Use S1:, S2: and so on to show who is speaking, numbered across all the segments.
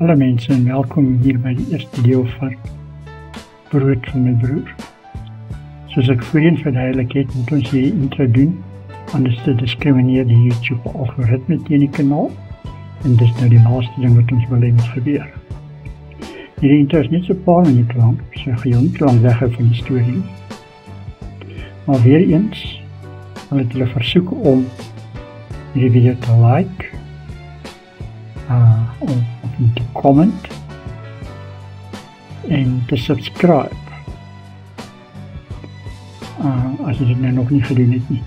S1: Alle mense en welkom hier by die eerste deel van Brood van my broer. Soos ek voorheen verduidelik het, moet ons hier intro doen, anders te diskrimineer die YouTube algoritme teen die kanaal, en dis nou die laaste ding wat ons wil hê moet gebeur. Hierdie intro is net so paar minuut lang, so gaan jy nie lang weghou van die storie. Maar weer eens, wil ek julle versoek om hierdie video te like, om te comment en te subscribe as jy dit nou nog nie gedoen het nie.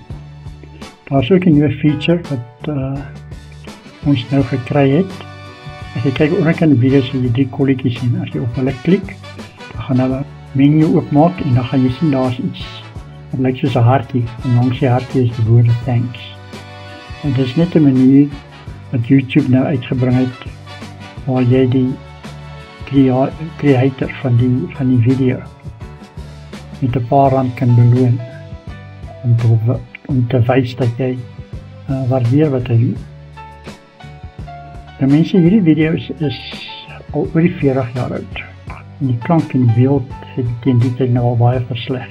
S1: Daar is ook 'n nuwe feature wat ons nou gekry het. As jy kyk onderkant die video sal jy 3 kolletjies sien. As jy op hulle klik, dan gaan hulle menu oopmaak en dan gaan jy sien daar is iets wat lyk soos 'n hartjie en langs die hartjie is die woorde thanks. En dit is net 'n manier wat YouTube nou uitgebring het waar jy die creator van die video met 'n paar rand kan beloon om te wys dat jy waardeer wat hy doen. Nou mense, hierdie video's is al oor die 40 jaar oud en die klank en die beeld het teen die tyd nou al baie versleg.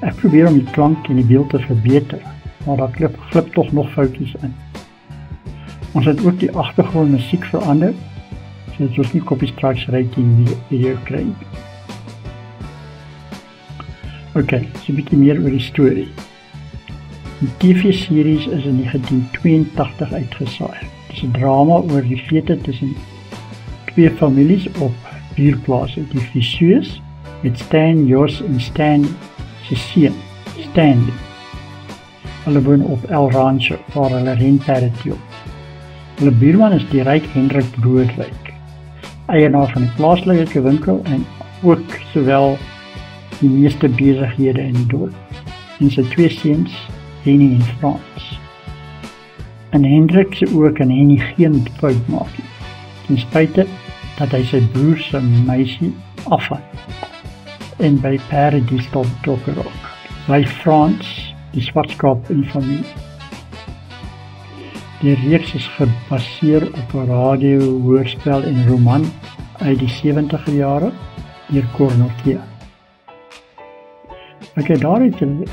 S1: Ek probeer om die klank en die beeld te verbeter, maar daar glip tog nog foutjies in. Ons het ook die agtergrond musiek verander, sodat ons nie copyright rating video kry. Okay, so 'n bietjie meer oor die storie. Die TV-series is in 1982 uitgesaai. Dit is 'n drama oor die vete tussen 2 families op buurplase, die Visuus met Stan, Jos en Stan se seun, Stanley. Hulle woon op El Rancho, waar hulle renperde teel. Hulle buurman is die ryk Hendrik Broodwyk, eienaar van die plaaslike winkel en ook sowel die meeste besighede in die dorp, en sy 2 seuns, Henny en Frans. In Hendrik se oë kan Henny geen fout maak nie, ten spyte dat hy sy broer se meisie afvat en by perdediefstal betrokke raak. Bly Frans die swart skaap in die familie. Die reeks is gebaseer op 'n radio-hoorspel en roman uit die 70er jare deur Cornutea. Okay, daar het julle dit.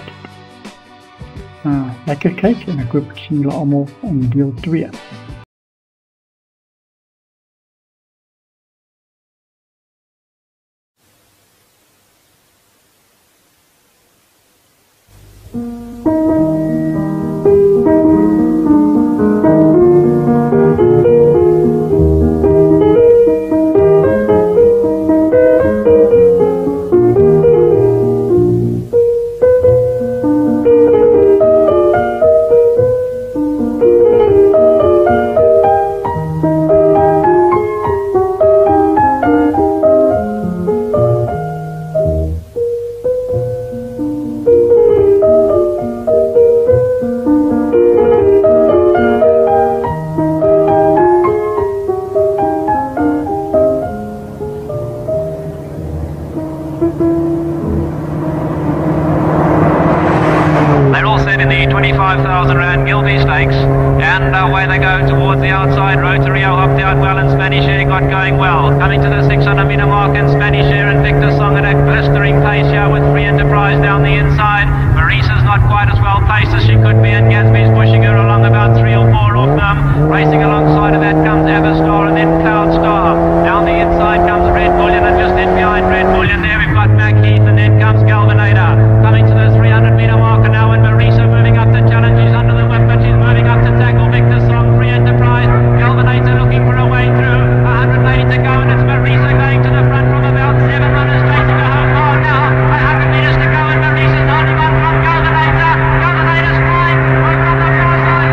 S1: Lekker kyk en ek hoop ek sien julle almal in deel 2.
S2: They're all set in the 25,000 rand Gilby Stakes, and away they go towards the outside. Rotario hopped out well, and Spanish Air got going well. Coming to the 600 metre mark, and Spanish Air and Victor Song at a blistering pace here with Free Enterprise down the inside. Marisa's not quite as well paced as she could be, and Gatsby's pushing her along about 3 or 4 off them. Racing alongside of that comes Everstar and then Cloud Star. Down the inside comes Red Bullion, and just in behind Red Bullion there we've got Mac Heath, and then comes Galvanator. Coming to the 300 metre marker now, and Marisa moving up the challenge. She's under the whip, but she's moving up to tackle Victor Song. Free Enterprise, Galvanator looking for a way through. 180 to go, and it's Marisa going to the front from about 7 runners chasing her home. Oh, now 100 metres to go, and Marisa's holding on from Galvanator. Galvanator's flying. Over on the far side.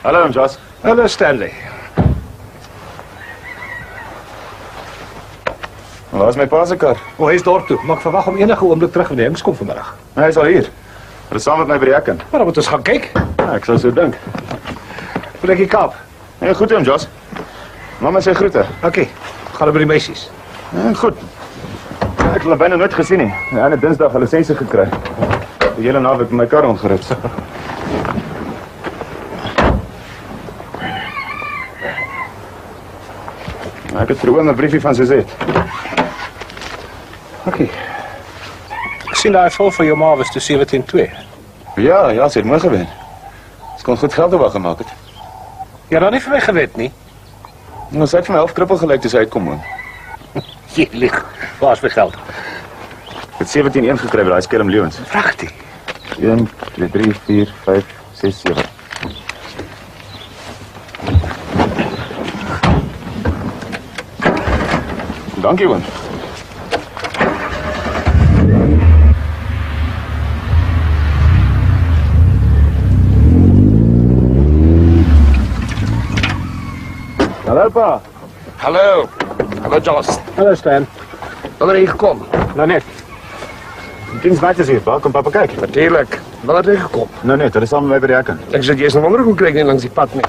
S3: Hallo, Jos.
S4: Hallo, Stanley.
S3: Waar is my pa se kar?
S4: Hy is daar toe, maar ek verwag om enige oomblik terug wanneer hy kom vanmiddag.
S3: Hy is al hier. Hy is saam met my by die hek in.
S4: Maar dan moet ons gaan kyk.
S3: Ja, ek sou so dink.
S4: Wil ek die Kaap?
S3: Ja, goed, Jos. Mama sê groete.
S4: OK, gaan by die meisies.
S3: Ja, goed. Ek het hulle byna nooit gesien nie. Die ene Dinsdag 'n lisensie gekry. Die hele naweek met my kar rondgerit. Ek het vir oom 'n briefie van Suzette.
S4: OK. Ek sien daai vol van jou ma was toe 17-2.
S3: Ja, sy het mooi gewen. Sy kon goed geld oor gemaak het.
S4: Ja, dan nie vir my gewet nie.
S3: Nou, sy het vir my half krippel gelyk toe sy uitkom woon.
S4: Jy lieg. Waar is my geld?
S3: Ek het 17-1 gekry by daai skelm lewens.
S4: Pragtig.
S3: 1, 2, 3, 4, 5, 6, 7. Dankie, oom. Hallo, pa.
S5: Hallo. Hallo, Jos.
S4: Hallo, Stan.
S5: Wanneer het jy gekom?
S4: Nou net.
S3: Die dienstmeid is hier, pa. Kom papa kyk.
S5: Natuurlijk. Wanneer het jy gekom?
S3: Nou net, hulle is saam met my by die hek in.
S5: Ek sê jy is nog wonder hoe kry ek nie langs die pad nie.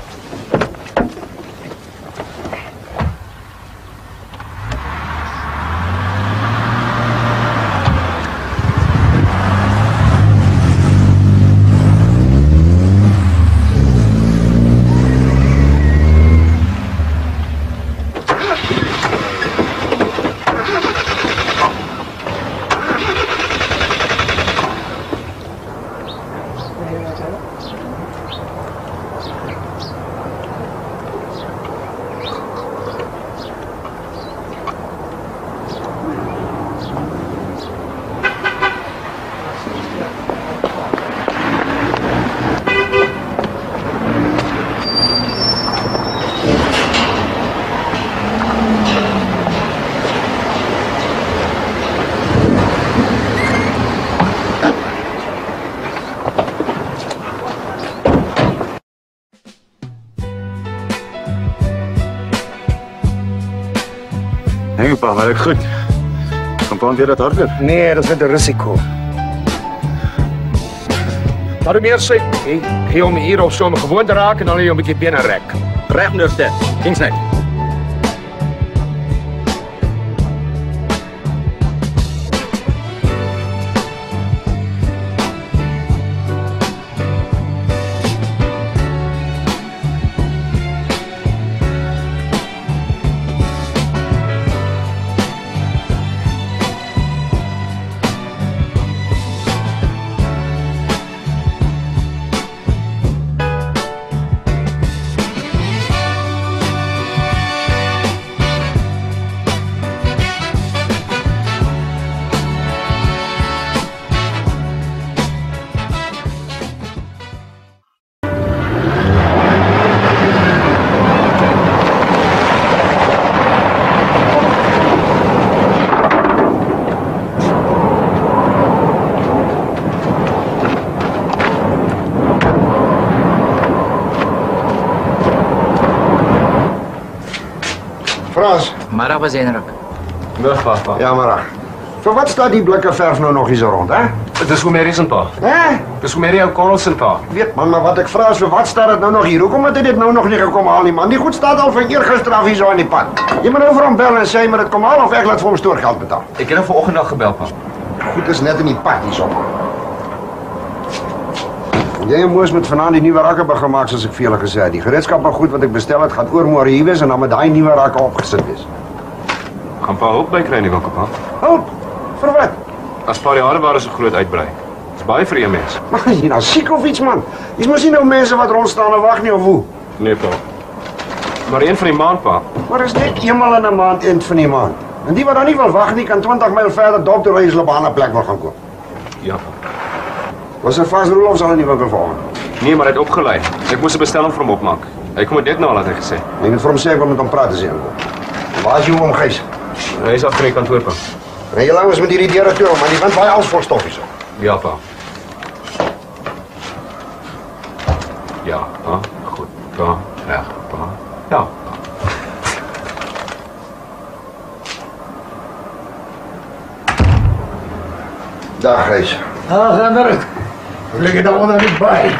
S3: Nee, pa, maar ek goed. Kom pa weer dat hardloop.
S5: Nee, dat is net een risico. Maar hoe meer sê, gee om hier of so om gewoon te raak en dan jy om 'n bietjie bene rek.
S6: Reg meneer Stan. Kingsnet.
S7: Frans.
S6: Middag was Hendrik.
S3: Middag, papa.
S7: Ja, maar. Vir wat staat die blikke verf nou nog hier so rond, hè?
S4: Dis hoe Mary se pa.
S7: Hè?
S4: Dis hoe Mary ou Carlson pa.
S7: Weet man, maar wat ek vra is vir wat staat dit nou nog hier? Hoekom het hy dit nou nog nie gekom haal nie, man? Die goed staat al van eergister af hier so aan die pad. Jy moet nou vir hom bel en sê maar dit kom haal of ek laat vir hom stoorgeld betaal.
S4: Ek het hom vanoggend nog gebel pa.
S7: Goed is net in die pad hier so. Jy en Moos moet vanaand die nuwe rakke begin maak soos ek vir julle gesê het. Die gereedskap maar goed wat ek bestel het gaan oormôre hier wees en dan met daai nuwe rakke opgesit wees.
S4: Gaan pa hulp by kry nie wil pa.
S7: Hulp. Vir wat?
S4: As pa die hardeware so groot uitbrei. Dis baie vir een mens.
S7: Maar is jy nou siek of iets man? Jy's mos nie nou mense wat rond staan en wag nie of hoe?
S4: Nee pa. Maar een van die maand pa.
S7: Maar is net eenmal in 'n maand eind van die maand. En die wat dan nie wil wag nie kan 20 myl verder dokter reis op 'n ander plek wil gaan koop.
S4: Ja pa.
S7: Was er vas Rolof sal in die winkel volg.
S4: Nee, maar hy het opgelei. Ek moes 'n bestelling vir hom opmaak. Hy kom dit nou al het hy gesê.
S7: Ek het vir hom sê ek wil met hom praat as hy inkom. Waar is jy oom Gys?
S4: Hy is agter die kantoor pa.
S7: Ry jy langs met hierdie deure toe, maar die wind baie als vol stof hierso.
S4: Ja pa. Ja, pa. Goed.
S7: Dag, Gijs.
S5: Dag, Hendrik. Hoe lig je daar onder niet bij?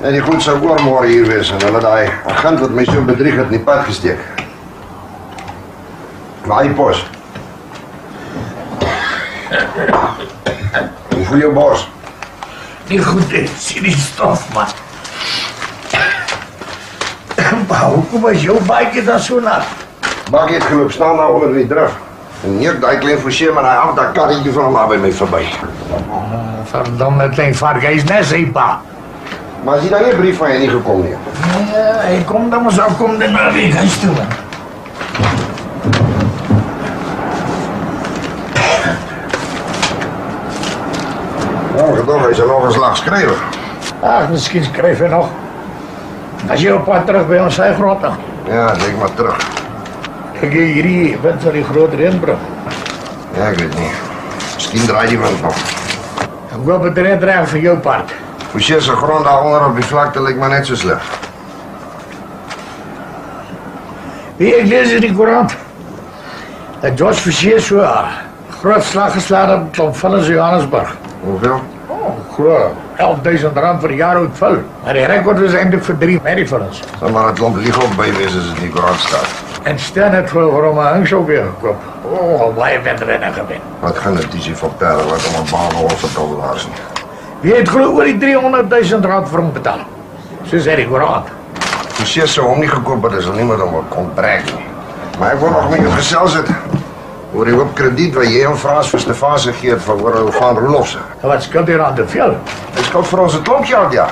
S7: En die goed zou oormorgen hier wees en hulle daai agent wat my so bedrieg het in die pad gesteek. Waar die pos? Hoe voel jou bos?
S5: Nie goed, ek sien die stof, man. Maar hoekom is jou baadje dan so nat?
S7: Bakkie het geloop staan daar onder die drif. En hier daai klein forceer met daai afdak karretjie van hom daar by my verby.
S5: Verdomme klein vark, hy is net sy pa.
S7: Maar as jy dan nie 'n brief van jy nie gekom nie.
S5: Ja, hy kom dan maar kom dan maar weer huis toe.
S7: Nou, gedog, hy sal nog 'n slag skryf.
S5: Ach, miskien skryf hy nog. As jy op pad terug by ons sy grot dan.
S7: Ja, denk maar terug.
S5: Ek gee hierdie wind van die groot reënbrug.
S7: Ja, ek weet nie. Miskien draai die wind nog.
S5: Ek hoop het red reg vir jou part.
S7: Forceer se grond daaronder op die vlakte lyk maar net so sleg.
S5: Wie ek lees in die koerant dat George Forceer so 'n groot slag geslaan het op Klomp Vullis Johannesburg.
S7: Hoeveel?
S5: Groot. R11.000 vir die jaar oud vul. Maar die rekord was eintlik vir 3 Merryvullens.
S7: Sal maar 'n klomp lieg op by wees as dit nie koerant staat.
S5: En Stan het vir hom 'n hangshou weer gekoop. Oh, baie wedrenne gewen.
S7: Wat gaan dit dis van perde wat om 'n baan of vir dollars nie.
S5: Wie het glo oor die R300.000 vir hom betaal? Soos hy die koerant.
S7: Forceer sou hom nie gekoop het, is al niemand om kon breek nie. Maar ek wil nog met jou gesels het oor die hoop krediet wat jy en Frans vir Stefan gegee het van oor van Rolofse.
S5: Wat skuld hier aan te veel?
S7: Hy skuld vir ons 'n klomp geld, ja.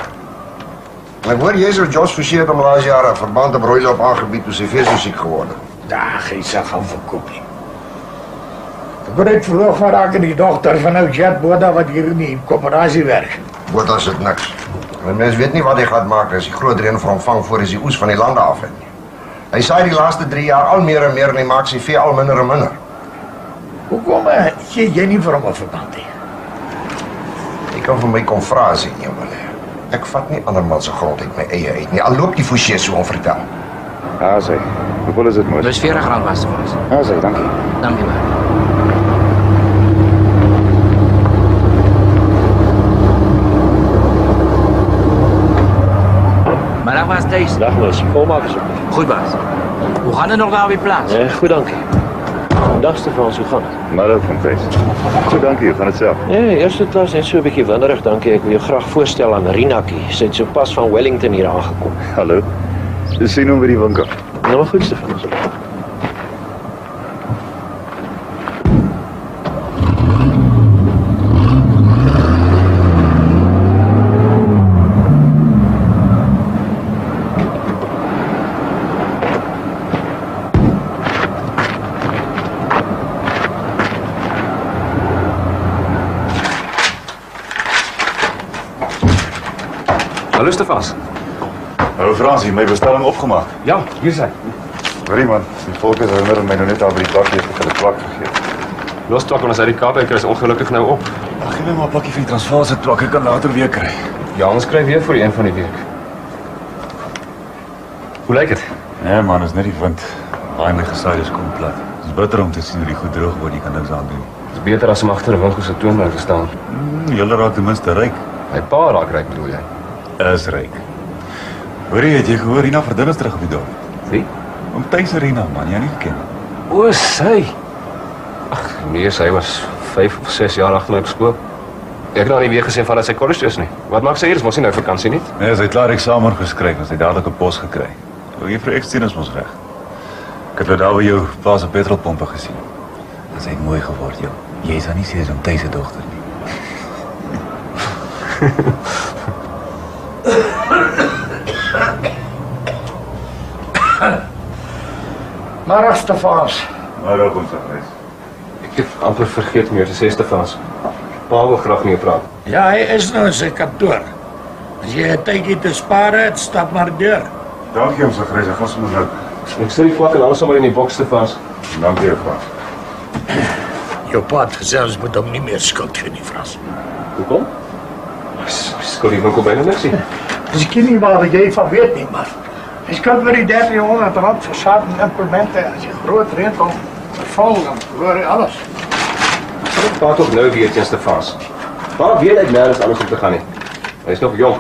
S7: En ek hoor jy sou Josh Forceer hom laas jaar 'n verband op Rooiloop aangebied toe sy fees siek geworden.
S5: Dag, hy sê gaan verkoop nie. Ek word net verloor geraak in die dogter van ou Jet Boda wat hier in die koöperasie werk.
S7: Boda is dit niks. En mens weet nie wat hy gaan maak as die groot reën vir hom vang voor hy die oes van die lande af het nie. Hy saai die laaste 3 jaar al meer en meer en hy maak sy vee al minder en minder.
S5: Hoekom gee jy nie vir hom 'n verband nie?
S7: Jy kan vir my kom vra as ek jou wil. Ek vat nie ander man se grond uit my eie uit nie. Al loop die Forceer so onvertel.
S3: Ja, sê. Hoeveel is dit mos?
S6: Dus R40 was het voor ons.
S3: Ja, sê, dankie.
S6: Dank je maar. Maar dat was deze.
S8: Dag meis, volmaken ze.
S6: Goed baas. Hoe gaat het nog daar op je plaats?
S8: Goed, dank je. Dag Stefans, hoe gaat het?
S3: Maar ook van feest. Goed, dankie. Hoe gaan het zelf?
S8: Eerste klas net so 'n bietjie winderig, dankie. Ek wil jou graag voorstel aan Rinaki. Sy het so pas van Wellington hier aangekom.
S3: Hallo. Dis sien hom by die winkel.
S8: Nou maar goed Stefans.
S4: Hallo Stefans.
S3: Hallo Fransie, my bestelling opgemaak.
S4: Ja, hier is hy.
S3: Hoorie man, die volk is herinner my nou net al by die plakkie het hulle plak gegee.
S4: Los twak ons uit die Kaap en kry is ongelukkig nou op.
S3: Ag, gee my maar 'n plakkie vir die Transvaal se twak, ek kan later weer kry.
S4: Ja, ons kry weer vir die een van die week. Hoe lyk dit?
S3: Nee man, is net die wind. Daai my gesaai is kom plat. Dis bitter om te sien hoe die goed droog word, jy kan niks aan doen.
S4: Dis beter as om agter 'n winkel se toonbank te staan.
S3: Julle raak ten minste ryk.
S4: My pa raak ryk bedoel jy?
S3: Is ryk. Hoorie, het jy gehoor Rina Verdun is terug op die dorp?
S4: Wie?
S3: Om Thys Rina man, jy nie geken.
S4: O, sy. Ag, nee, sy was 5 of 6 jaar agter my op skool. Ek het nou nie weer gesien van dat sy college toe is nie. Wat maak sy hier? Dis mos nie nou vakansie nie.
S3: Nee, sy het klaar eksamen geskryf en sy het dadelik 'n pos gekry. Wil jy vir ekstien is mos reg. Ek het daar by jou pa se petrolpompe gesien. Sy het mooi geword, jou. Jy is dan nie seker om Thys se dogter nie.
S5: Maar Stefans.
S3: Maar ook ons reis.
S4: Ek het amper vergeet om jou te sê Stefans. Pa wil graag nie praat.
S5: Ja, hy is nou in sy kantoor. As jy 'n tydjie te spaar het, stap maar deur.
S3: Dankie ons reis, ek gaan sommer nou.
S4: Ek sit die kwak en alles sommer in die boks Stefans.
S3: Dankie jou pa.
S5: Jou pa het gesê ons moet hom nie meer skuld gee nie, Frans.
S4: Hoekom? Skuld die winkel byna niks nie.
S5: Dis ek nie waar jy van weet nie, maar hy skuld vir die R300 vir saad en implemente. As jy groot reën kom, val dan verloor hy alles.
S4: Pa toch nou weet jy Stefans. Maar weet ek nergens anders om te gaan nie. Hy is nog jong.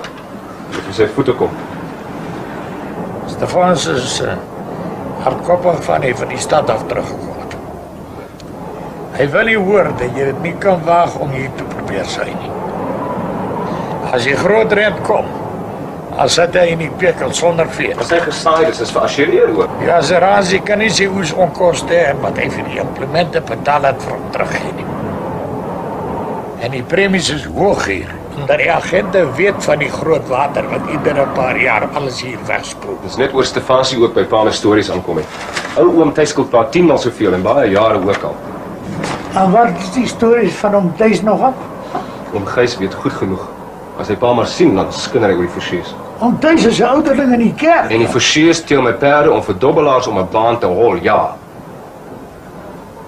S4: Moet vir sy voete kom.
S5: Stefans is hardkoppig van die stad af teruggekom. Hy wil nie hoor dat jy dit nie kan waag om hier te probeer sy nie. As die groot red kom, dan sit hy in die pekel sonder vlees.
S4: As hy gesaai is vir assureer hoor.
S5: Ja, Zerazi kan nie sy oes onkoste en wat hy vir die implemente betaal het vir hom teruggee nie. En die premies is hoog hier, omdat die agente weet van die groot water wat iedere paar jaar alles hier wegspoel.
S4: Dis net oor Stefansie ook by paal stories aankom het. Ou oom Thys skuld pa 10 maal soveel en baie jare ook al.
S5: En wat is die stories van hom Thys nog op?
S4: Oom Gys weet goed genoeg. As hy pa maar sien, dan skinder hy oor die forseers.
S5: Hom Thys is 'n ouderling in die kerk.
S4: En die forseers steel my perde om vir dobbelaars om 'n baan te hol, ja.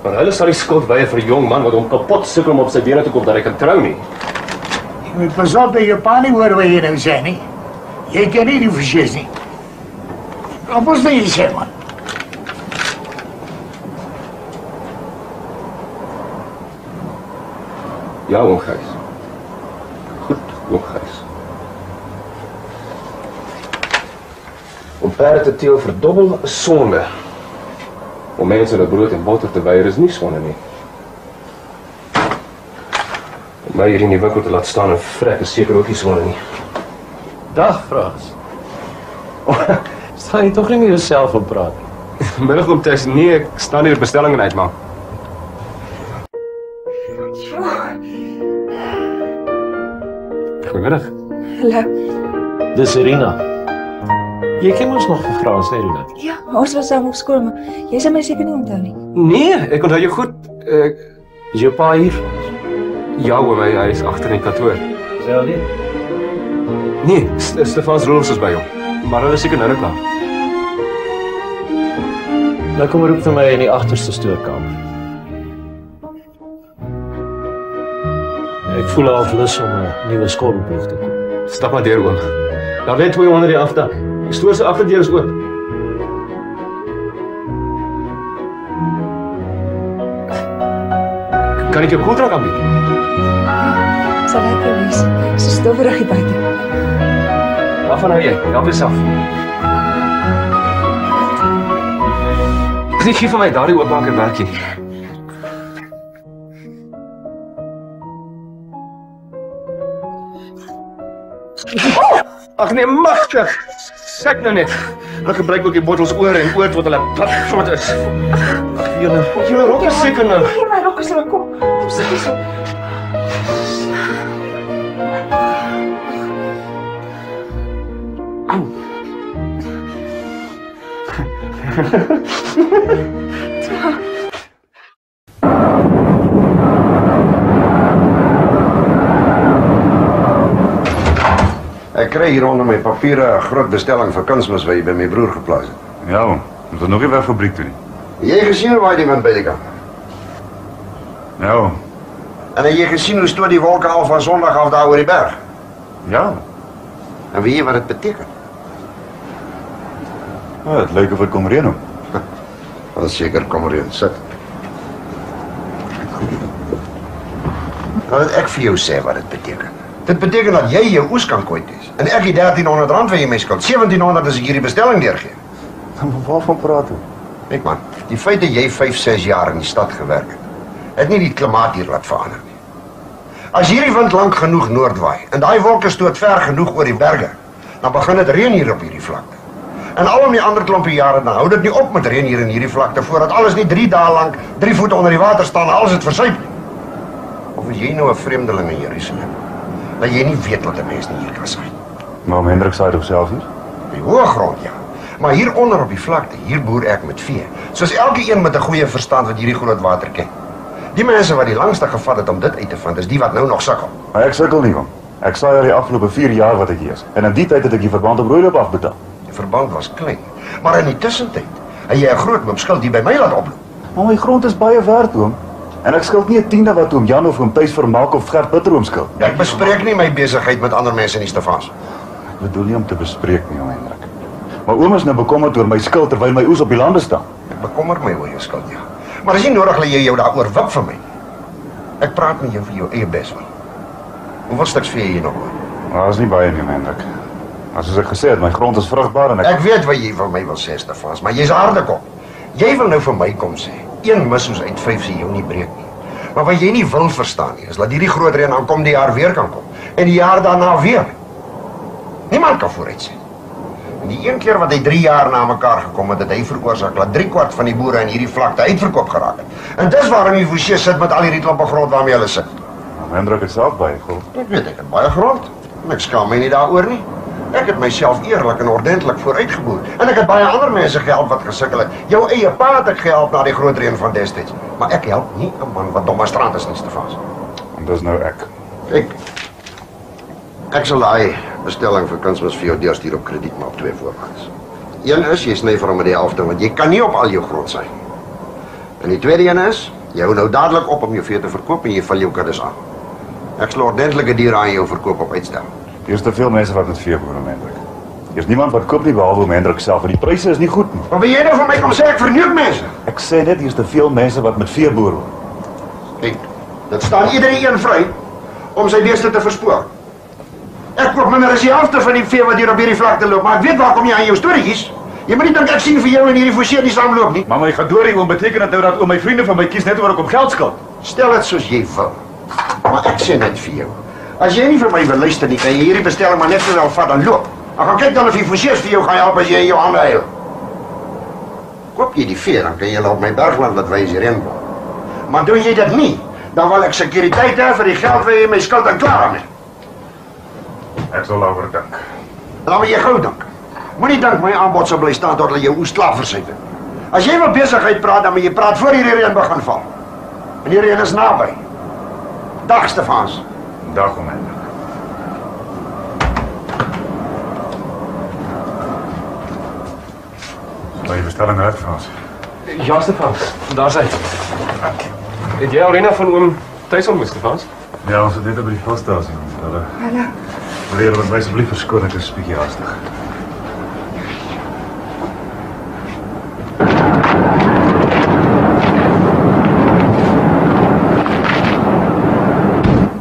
S4: Maar hulle sal die skuld weier vir 'n jong man wat hom kapot sukkel om op sy bene te kom dat hy kan trou nie.
S5: Jy moet pas op dat jy pa nie hoor wat jy nou sê nie. Jy ken nie die forseers nie. Wat moet jy sê, man?
S4: Ja, oom Gys. Goed, oom Gys. Om perde te teel verdobbel is sonde. Om mense dat brood en botter te weier is nie sonde nie. Om my hier in die winkel te laat staan en vrek is seker ook nie sonde nie.
S8: Dag, Frans. Staan jy toch nie met jouself op praat?
S4: Middag om Thys, nee, ek staan hier bestellingen uitmaak. Goedemiddag.
S9: Hallo.
S8: Dis Irina. Jy ken ons nog vir Frans, nee, Irina?
S9: Ja, maar ons was saam op skool, maar jy sal my seker nie onthou nie.
S4: Nee, ek onthou jou goed.
S8: Is jou pa hier?
S4: Ja, oom, hy is agter in die kantoor.
S8: Is hy alleen?
S4: Nee, Stefans Rolfs is by hom. Maar hulle is seker nou klaar.
S8: Nou kom roep vir my in die agterste stoorkamer. Ek voel half lus om 'n nuwe skoolboek te koop.
S4: Stap maar deur, oom. Daar lê 2 onder die afdak. Die stoor se agterdeur is oop. Kan ek jou koeldrank aanbied?
S9: Sal lekker wees. So stowwerig hier buite.
S4: Waarvan hou jy? Help jouself. Ek gee vir my daardie oopmaak en werkie. Ag nee, magtig! Sek nou net. Hulle gebruik ook die bottels oor en oor tot hulle platvrot is. Julle rok is seker nou.
S9: Nee, my rok is nou, kom. Kom sit hier so.
S7: Ek kry hier onder my papiere 'n groot bestelling vir kunsmis wat jy by my broer geplaas het.
S3: Ja, oom. Moet er nog nie weg fabriek toe nie.
S7: Jy gesien waar die wind by die kant?
S3: Ja, oom.
S7: En het jy gesien hoe stoot die wolke al van Sondag af daar oor die berg?
S3: Ja.
S7: En weet jy wat dit beteken?
S3: Ja, het lyk of het kom reën, oom.
S7: Dan seker kom reën, sit. Nou, ek vir jou sê wat dit beteken. Dit beteken dat jy jou oes kan kwyt is. En ek die R1300 wat jy my skuld. 1700 as ek hierdie bestelling deurgee.
S3: Maar waarvan praat u?
S7: Kyk man, die feit dat jy 5-6 jaar in die stad gewerk het nie die klimaat hier laat verander nie. As hierdie wind lank genoeg noord waai en daai wolke stoot ver genoeg oor die berge, dan begin dit reën hier op hierdie vlakte. En al om die ander klompie jare dan hou dit nie op met reën hier in hierdie vlakte voordat alles nie 3 dae lank 3 voete onder die water staan en alles het versuip nie. Of is jy nou 'n vreemdeling in Jerusalem? Dat jy nie weet wat 'n mens nie hier kan sien.
S3: Maar oom Hendrik saai toch self hier?
S7: Die hoë grond, ja. Maar hieronder op die vlakte, hier boer ek met vee. Soos elke een met 'n goeie verstand wat hierdie groot water ken. Die mense wat die langste gevat het om dit uit te vind, is die wat nou nog sukkel.
S3: Maar ek sukkel nie, oom. Ek saai al die afgelope 4 jaar wat ek hier is. En in die tyd het ek die verband op Rooiloop afbetaal.
S7: Die verband was klein, maar in die tussentyd het jy 'n groot loop skuld hier by my laat oploop.
S3: Maar my grond is baie werd, oom. En ek skuld nie 'n tiende wat oom Jan of oom Thys vermaak of Gert Bitteroom skuld.
S7: Ek bespreek nie my besigheid met ander mense in die Stefans.
S3: Ek bedoel nie om te bespreek nie, oom Hendrik. Maar oom is nou bekommerd oor my skuld terwyl my oes op die lande staan.
S7: Ek bekommer my oor jou skuld, ja. Maar dis nie nodig dat jy jou daaroor wip vir my. Ek praat met jou vir jou eie beswil. Hoeveel stuks vee jy nog?
S3: Maar is nie baie nie, Hendrik. Maar soos ek gesê het, my grond is vrugbaar en
S7: Ek weet wat jy vir my wil sê, Stefans, maar jy's hardekop. Jy wil nou vir my kom sê, een missoes uit 5 sê jou nie breek nie. Maar wat jy nie wil verstaan nie, is dat hierdie groot reën aankom die jaar weer kan kom. En die jaar daarna weer. Niemand kan vooruit sê. En die een keer wat hy 3 jaar na mekaar gekom het, het hy veroorsaak dat 3/4 van die boere in hierdie vlakte uitverkoop geraak het. En dis waarom die Fouché sit met al hierdie klompe grond waarmee hulle sit.
S3: Hendrik het self baie grond.
S7: Ek weet ek het baie grond. En ek skaam my nie daaroor nie. Ek het myself eerlik en ordentlik vooruitgeboer. En ek het baie ander mense gehelp wat gesukkel het. Jou eie pa het ek gehelp na die groot reën van destyds. Maar ek help nie 'n man wat demonstrant is nie, Stefans.
S3: En dis nou ek.
S7: Ek sal daai bestelling vir kunsmis vir jou deurstuur op krediet, maar op 2 voorwaardes. Een is, jy sny vir hom met die helfte, want jy kan nie op al jou grond sy. En die tweede een is, jy hou nou dadelik op om jou vee te verkoop en jy val jou kuddes aan. Ek sal ordentlike diere aan jou verkoop op uitstel.
S3: Hier is te veel mense wat met vee boer, Hendrik. Hier is niemand wat koop nie behalwe Hendrik self en die pryse is nie goed nie.
S7: Maar wil jy nou van my kom sê ek verneuk mense?
S3: Ek sê net hier is te veel mense wat met vee boer.
S7: Kijk, dit staan iedereen vry om sy beeste te verspoor. Ek koop minder as die helfte van die vee wat hier op hierdie vlakte loop, maar ek weet waar kom jy aan jou storieetjies. Jy moet nie dink ek sien vir jou en hierdie Fouché nie saamloop nie.
S3: Maar my gadorie oom beteken dit nou dat oom my vriende van my kies net oor ek om geld skuld.
S7: Stel dit soos jy wil. Maar ek sê net vir jou. As jy nie vir my wil luister nie, kan jy hierdie bestelling maar net so wel vat en loop. Dan gaan kyk dan of die Fouchés vir jou gaan help as jy in jou hande huil. Koop jy die vee, dan kan jy hulle op my bergland laat wys hierheen. Maar doen jy dit nie, dan wil ek sekuriteit hê vir die geld wat jy my skuld en klaar mee.
S3: Ek sal daaroor dink.
S7: Dan moet jy gou dink. Moenie dink my aanbod sal bly staan tot hulle jou oes klaar versuip het. As jy wil besigheid praat, dan moet jy praat voor hierdie reën begin val. En die reën is naby. Dag Stefans.
S3: Dag om Hendrik. Sal jy bestelling uit, Frans?
S4: Ja, Stefans, daar sy. Het jy Alrina van oom thuis ontmoet, Stefans?
S3: Ja, ons het net by die volstasie.
S9: Hallo.
S3: Meneer, wat my asseblief verskoon, ek is 'n bietjie haastig.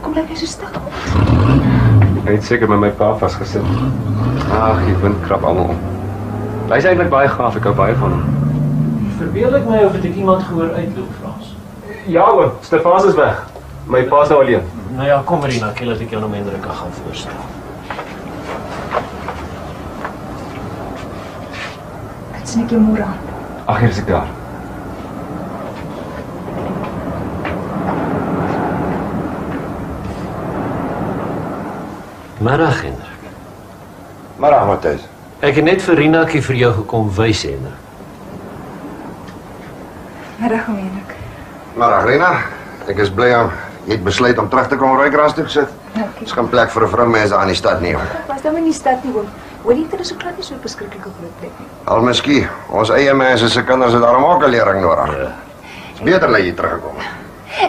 S9: Kom lyk jy so stil?
S4: Hy het seker met my pa vasgesit. Ag, die wind krap almal om. Hy is eintlik baie gaaf, ek hou baie van hom.
S8: Verbeel ek my of het ek iemand gehoor uitloop, Frans?
S4: Ja, oom, Stefans is weg. My pa is nou alleen.
S8: Nou ja, kom Rina, ek laat ek jou nou Hendrik kan gaan voorstel.
S9: Dit is net jou moeder.
S4: Ag, hier is ek daar.
S8: Middag, Hendrik.
S7: Middag, Matthys.
S8: Ek het net vir Rinakie vir jou gekom wys, Hendrik.
S9: Middag, Hendrik.
S7: Middag, Rina. Ek is bly jy het besluit om terug te kom Rooikraas toe gesit. Dis geen plek vir 'n vroumense aan die stad nie.
S9: Was nou in die stad nie, oom. Wellington is ook glad nie so 'n beskrikkelike groot plek nie.
S7: Al miskien, ons eie mense se kinders het daarom ook 'n lering nodig. Dis beter dat jy teruggekom het.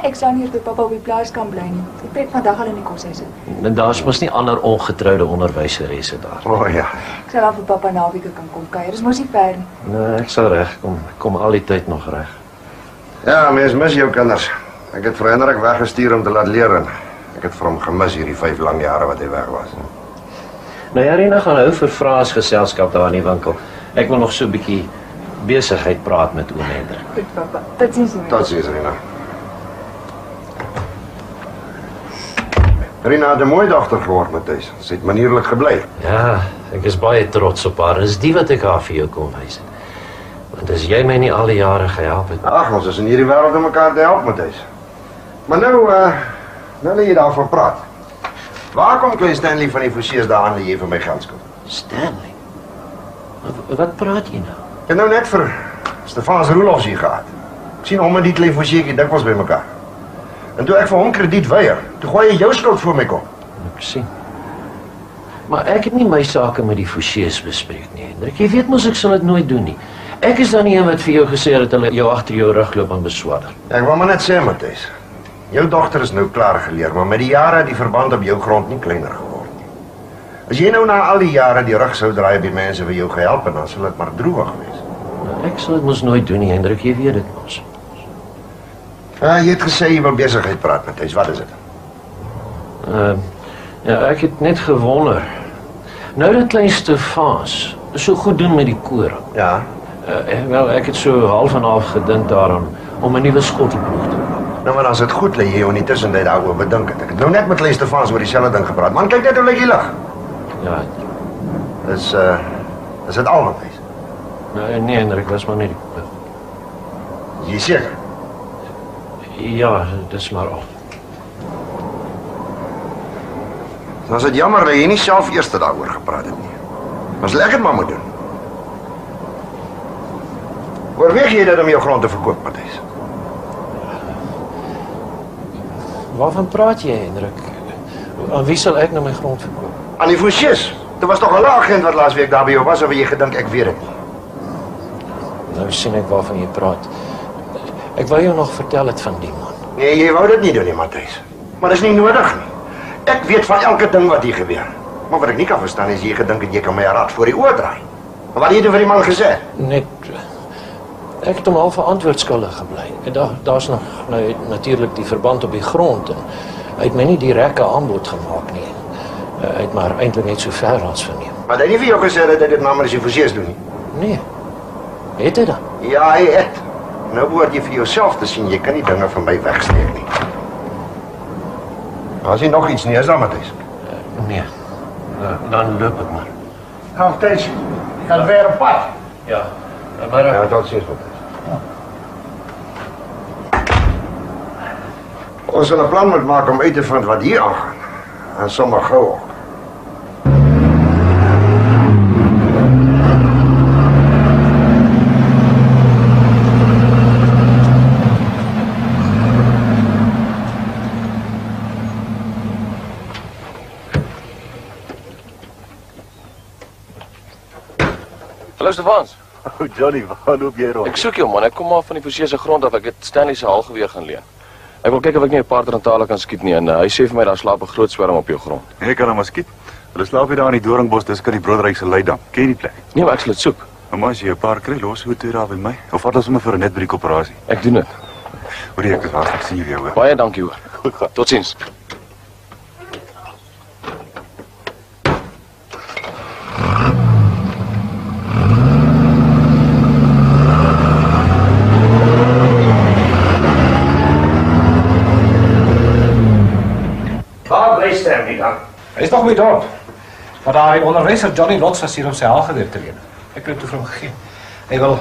S9: Ek sou nie hier by pappa op die plaas kan bly nie. Ek preek vandag al in die koshuis.
S8: En daar's mos nie ander ongetroude onderwyseresse daar.
S7: O ja.
S9: Ek sal dan vir pappa naweke kan kom kuier. Dis mos nie ver nie.
S8: Nee, ek sal regkom. Ek kom al die tyd nog reg.
S7: Ja, mens mis jou kinders. Ek het vir Hendrik weggestuur om te laat leer en ek het vir hom gemis hierdie 5 lang jare wat hy weg was.
S8: Nou ja, Rina gaan hou vir Frans geselskap daar in die winkel. Ek wil nog so 'n bietjie besigheid praat met oom Hendrik.
S9: Goed, pappa. Totsiens.
S7: Totsiens, Rina. Rina het 'n mooi dogter geword, Matthys. Sy het manierlik gebly.
S8: Ja, ek is baie trots op haar. Dis die wat ek haar vir jou kom wys het. Want as jy my nie al die jare gehelp het.
S7: Ag, ons is in hierdie wêreld om mekaar te help, Matthys. Maar nou lê jy daarvan praat. Waar kom klein Stanley van die Fouchés daaraan dat jy vir my geld skuld?
S8: Stanley? Wat praat jy nou?
S7: Ek het nou net vir Stefans Roelofs hier gehad. Ek sien hom en die klein Fouchéetjie dikwels by mekaar. En toe ek vir hom krediet weier, toe gooi hy jou skuld voor my kom.
S8: Ek sien. Maar ek het nie my sake met die Fouchés bespreek nie, Hendrik. Jy weet mos ek sal dit nooit doen nie. Ek is dan nie een wat vir jou gesê het dat hulle jou agter jou rug loop en beswadder.
S7: Ek wou maar net sê, Matthys. Jou dogter is nou klaar geleer, maar met die jare het die verband op jou grond nie kleiner geword nie. As jy nou na al die jare die rug sou draai op die mense wat jou gehelp het, dan sal dit maar droewig wees.
S8: Nou, ek sal dit mos nooit doen nie, Hendrik. Jy weet dit mos.
S7: Jy het gesê jy wil besigheid praat, Matthys. Wat is dit?
S8: Ja, ek het net gewonder. Nou dat klein Stefans so goed doen met die koor.
S7: Ja.
S8: Wel, ek het so half en half gedink daaraan om 'n nuwe skottelploeg te maak.
S7: Nou maar as dit goed lê jy in die tussentyd daaroor bedink het. Ek het nou net met Klein Stefans oor dieselfde ding gepraat. Man, kyk net hoe lyk die lig.
S8: Ja,
S7: Is dit al wat is?
S8: nee, Hendrik, was maar net die koor.
S7: Is jy seker?
S8: Ja, dis maar al.
S7: Dan is dit jammer dat jy nie self eers daaroor gepraat het nie. Maar sal ek dit maar moet doen. Oorweeg jy dit om jou grond te verkoop, Matthys?
S8: Waarvan praat jy, Hendrik? Aan wie sal ek nou my grond verkoop?
S7: Aan die Fouchés. Daar was toch 'n agent wat laasweek daar by jou was, of jy gedink ek weet dit nie?
S8: Nou sien ek waarvan jy praat. Ek wou jou nog vertel het van die man.
S7: Nee, jy wou dit nie doen nie, Matthys. Maar dis nie nodig nie. Ek weet van elke ding wat hier gebeur. Maar wat ek nie kan verstaan is jy gedink dat jy kan my raad voor die oor draai. Maar wat het jy toe vir die man gesê?
S8: Net ek het hom al verantwoord skuldig gebly. En daar's nog nou natuurlik die verband op die grond en hy het my nie direkte aanbod gemaak nie. Hy het maar eintlik net so ver as verneem.
S7: Maar hy het nie vir jou gesê dat hy dit namens die Fouchés doen nie?
S8: Nee. Het hy dan?
S7: Ja, hy het. Nou behoort jy vir jouself te sien, jy kan nie dinge van my wegsteek nie. As jy nog iets nie is dan, Matthys?
S8: Nee. Dan loop ek maar.
S5: Nou, Thijs, gaan weer op pad.
S8: Ja, maar...
S7: Ja, tot ziens, Matthys. Ons sal 'n plan moet maak om uit te vind wat hier aangaan. En sommer gou ook.
S4: Hallo Stefans.
S3: Oh Johnny, waar loop jy rond?
S4: Ek soek jou man, ek kom maar van die Fouchés se grond af. Ek het Stanley se halgeweeg gaan leen. Ek wil kyk of ek nie 'n paar rentale kan skiet nie en hy sê vir my daar slaap 'n groot swerm op jou grond.
S3: Jy kan hom maar skiet. Hulle slaap hier daar in die doringbos, dis kan die Broodryk se leidam. Ken jy die plek?
S4: Nee, maar ek sal dit soek.
S3: Maar as jy 'n paar kry, los hoe toe daar by my. Of vat ons sommer vir 'n netbreek operasie.
S4: Ek doen dit.
S3: Hoorie, ek is haastig sien jou hoor.
S4: Baie dankie hoor.
S3: Goed gaan.
S4: Totsiens.
S7: Waar bly Stanley dan?
S10: Hy is nog by dorp. Maar daar die onderwyser Johnny Lots was hier om sy haalgeweer te leen. Ek het toe vir hom gegee. Hy wil,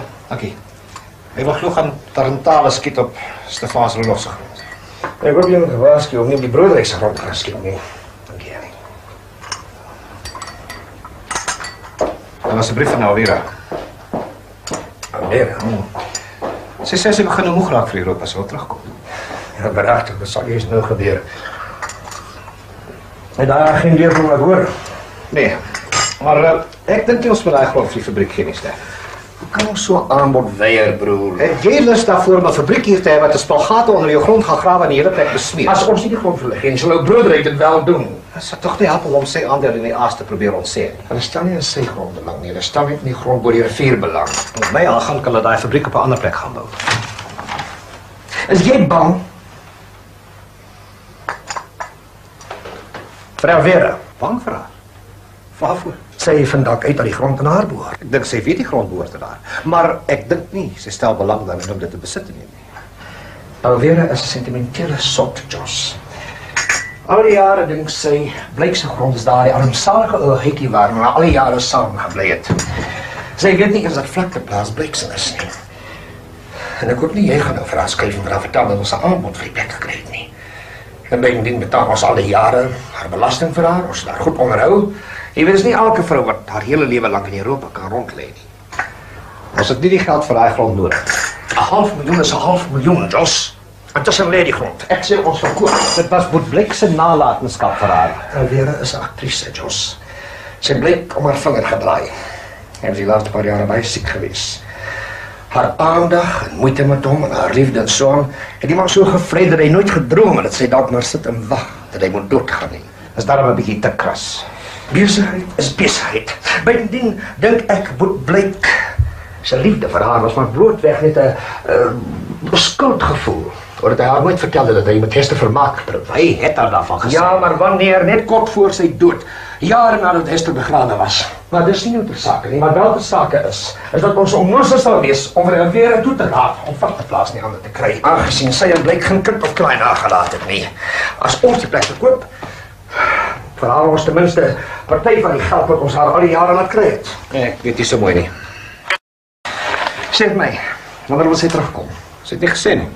S10: hy wil glo gaan tarentale skiet op Stefans Roloff se grond.
S7: Ek hoop jy moet gewaarsku om nie op die Broodryk se grond te gaan skiet nie. Dankie, Annie.
S10: Daar was 'n brief van Alvera.
S7: Alvera?
S10: Sy sê sy begin moeg raak vir Europa, sal terugkom.
S7: Ja, beragtig, dat sal eers nou gebeur. En daar geen deur van wat hoor.
S10: Nee, maar ek dink nie ons moet daai grond vir die fabriek gee nie, Stef.
S7: Hoe kan ons so 'n aanbod weier, broer?
S10: Het jy lus daarvoor om 'n fabriek hier te hê wat 'n spalgate onder jou grond gaan grawe en die hele plek besmeer?
S7: As ons nie die grond verlig nie, sal ou Broodryk dit wel doen.
S10: Dit sal tog nie help om sy aandeel in die aas te probeer ontsê nie.
S7: Hulle stel nie in sy grond belang nie, hulle stel net in die grond bo die rivier belang.
S10: Met my aangaan kan hulle daai fabriek op 'n ander plek gaan bou.
S7: Is jy bang? Vir Alvera?
S10: Bang vir haar? Waarvoor?
S7: Sy vind dalk uit dat die grond aan haar behoort.
S10: Ek dink sy weet die grond behoort aan haar. Maar ek dink nie sy stel belang daarin om dit te besit te neem nie.
S7: Alvera is 'n sentimentele sot, Jos. Al die jare dink sy, blyk sy grond is daar die armsalige ou heikie waar hulle al die jare saam gebly het. Sy weet nie eens dat vlakteplaas Blykse is nie. En ek hoop nie jy gaan nou vir haar skryf en vir haar vertel dat ons 'n aanbod vir die plek gekry het nie. En bovendien betaal ons al die jare haar belasting vir haar, ons daar goed onderhou. Jy weet, is nie elke vrou wat haar hele lewe lank in Europa kan rondlê nie.
S10: Ons het nie die geld vir daai grond nodig.
S7: 500.000 is 500.000, Jos. Intussen lê die grond. Ek sê ons verkoop.
S10: Dit was Boet Blyk se nalatenskap vir haar.
S7: Alvera is 'n aktrise, Jos. Sy blyk om haar vinger gedraai. En die laaste paar jare baie siek gewees. Haar aandag en moeite met hom en haar liefde en so aan, het iemand so gevlei dat hy nooit gedroom het dat sy dalk maar sit en wag dat hy moet doodgaan nie.
S10: Is daarom 'n bietjie te kras.
S7: Besigheid is besigheid. Bovendien dink ek Boet Blyk sy liefde vir haar was maar blootweg net 'n skuldgevoel.
S11: Omdat hy haar nooit vertelde dat hy met Hester vermaak getroud was.
S10: Hy het haar daarvan gesê.
S11: Ja, maar wanneer? Net kort voor sy dood. Jare nadat Hester begrawe was. Maar dis nie nou ter sake nie, maar wel ter sake is dat ons onnoosel sal wees om vir 'n weer toe te laat om vat te plaas in die hande te kry, aangesien sy en blyk geen kind of klein nagelaat het nie. As ons die plek te koop, verhaal ons ten minste party van die geld wat ons haar al die jare laat kry het.
S10: Ek weet nie so mooi nie.
S11: Sê my, wanneer wil sy terugkom?
S10: Sy het nie gesê nie.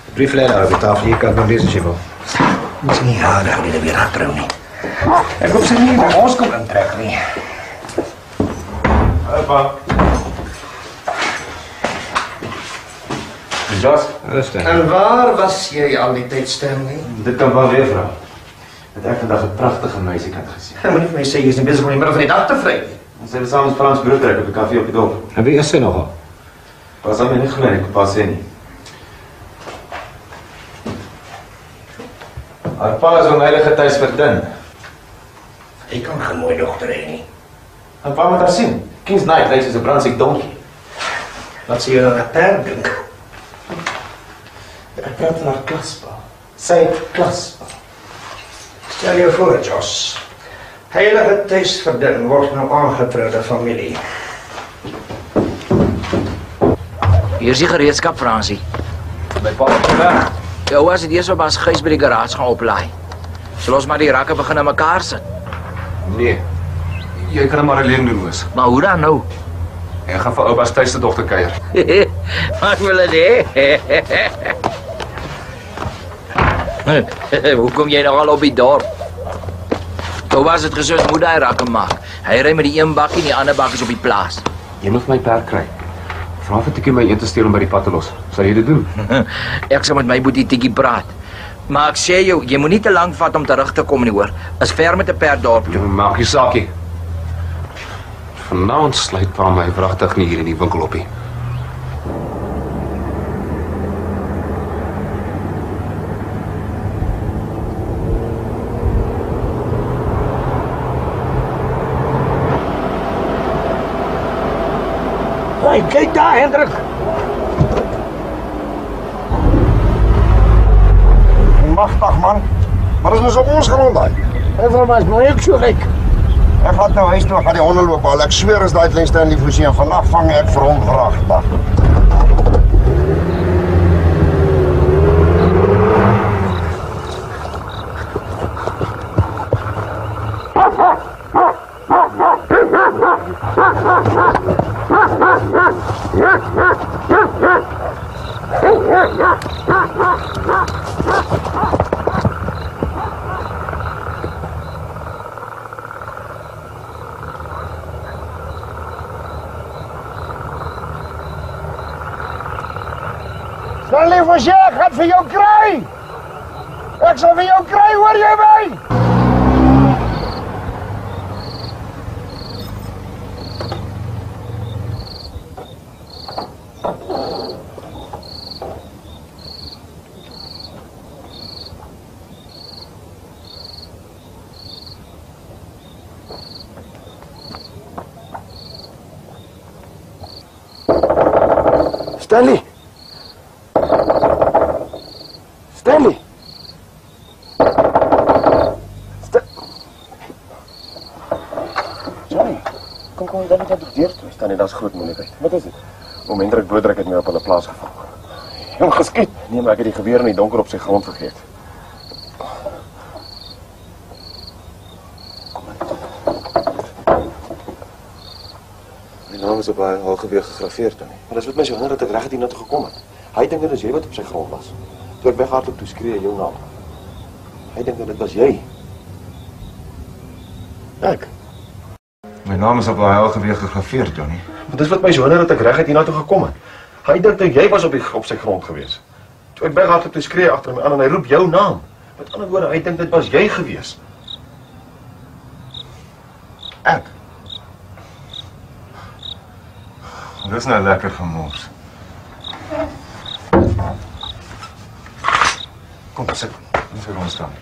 S10: Die brief lê daar op die tafel, jy kan nog lees as jy wil.
S11: Ons nie jarig nie, weer haar trou nie. Ek hoop sy nie by ons kom intrek nie.
S3: Pa. Jos,
S10: rustig.
S11: En waar was jy al die tyd, Stanley?
S3: Dit kan wel weer vra. Het ek vandag 'n pragtige meisiekat gesien.
S11: Jy moet nie vir my sê jy is nie besig om die middel van die dag te vry.
S3: Ons het saam met Frans brood trek op die koffie op die dorp.
S10: En wie is sy nogal?
S3: Pas aan my nie glo ek pas sê nie. Haar pa is onheilige tuis verdun.
S11: Hy kan geen mooi dogter hê nie.
S3: En pa moet haar sien. King's Knight lyk soos 'n brandsiek donkie.
S11: Wat sê jy aan 'n perd dink?
S3: Ek praat van haar klaspa. Sy het klaspa.
S11: Stel jou voor, Jos. Heilige tuis verdun word nou aangetroude familie.
S6: Hier is die gereedskap, Fransie.
S4: My pa het weg.
S6: Jou was dit eers op as Gys by die garage gaan oplaai. Sal ons maar die rakke begin aan mekaar sit?
S4: Nee. Jy kan maar alleen doen, Moos.
S6: Maar hoe dan nou?
S4: Ek gaan vir oupa's tuiste dogter kuier.
S6: Wat wil dit hê? Hoe kom jy nou al op die dorp? Toe was dit gesê moet hy rakke maak. Hy ry met die een bakkie en die ander bakkie is op die plaas.
S4: Jy moet my perd kry. Vra vir Tikkie my een te steel om by die pad te los. Sal jy dit doen?
S6: Ek sal met my boetie Tikkie praat. Maar ek sê jou, jy moet nie te lank vat om terug te kom nie, hoor. Is ver met 'n perd dorp toe.
S4: Maak nie saakie. Vanaand sluit pa my wragtig nie hier in die winkel op nie.
S11: Hey, kyk daar, Hendrik.
S7: Magtig man. Maar dis mos op ons grond daai.
S11: Hy wil maar mooi ek so lyk.
S7: Ek gaan nou huis toe, ek gaan die honde loop haal. Ek sweer as daai klein Stanley Forsie en vandag vang ek vir hom graag. Wag. Stanley Forsie, ek gaan vir jou kry. Ek sal vir jou kry, hoor jy my? Stanley! Stanley! Johnny, kom dan net die deur toe. Stanley, dat is groot moeilikheid. Wat is dit? Oom Hendrik Boodrek het my op hulle plaas gevang. Hom geskiet? Nee, maar ek het die geweer in die donker op sy grond vergeet.
S12: Die naam is op hy halgeweer gegraveer, Tony. Maar dis wat my so hinder dat ek reg het hier na toe gekom het. Hy dink dat dis jy wat op sy grond was. Toe ek weghardloop toe skree jou naam. Hy dink dat dit was jy. Ek.
S3: My naam is op hy halgeweer gegraveer, Johnny.
S12: Maar dis wat my so hinder dat ek reg het hier na toe gekom het. Hy dink dat jy was op sy grond gewees. Toe ek weghardloop toe skree agter my aan en hy roep jou naam. Met ander woorde, hy dink dit was jy gewees. Ek.
S3: Dis nou lekker gemors. Kom, sit. Ons gaan ons staan.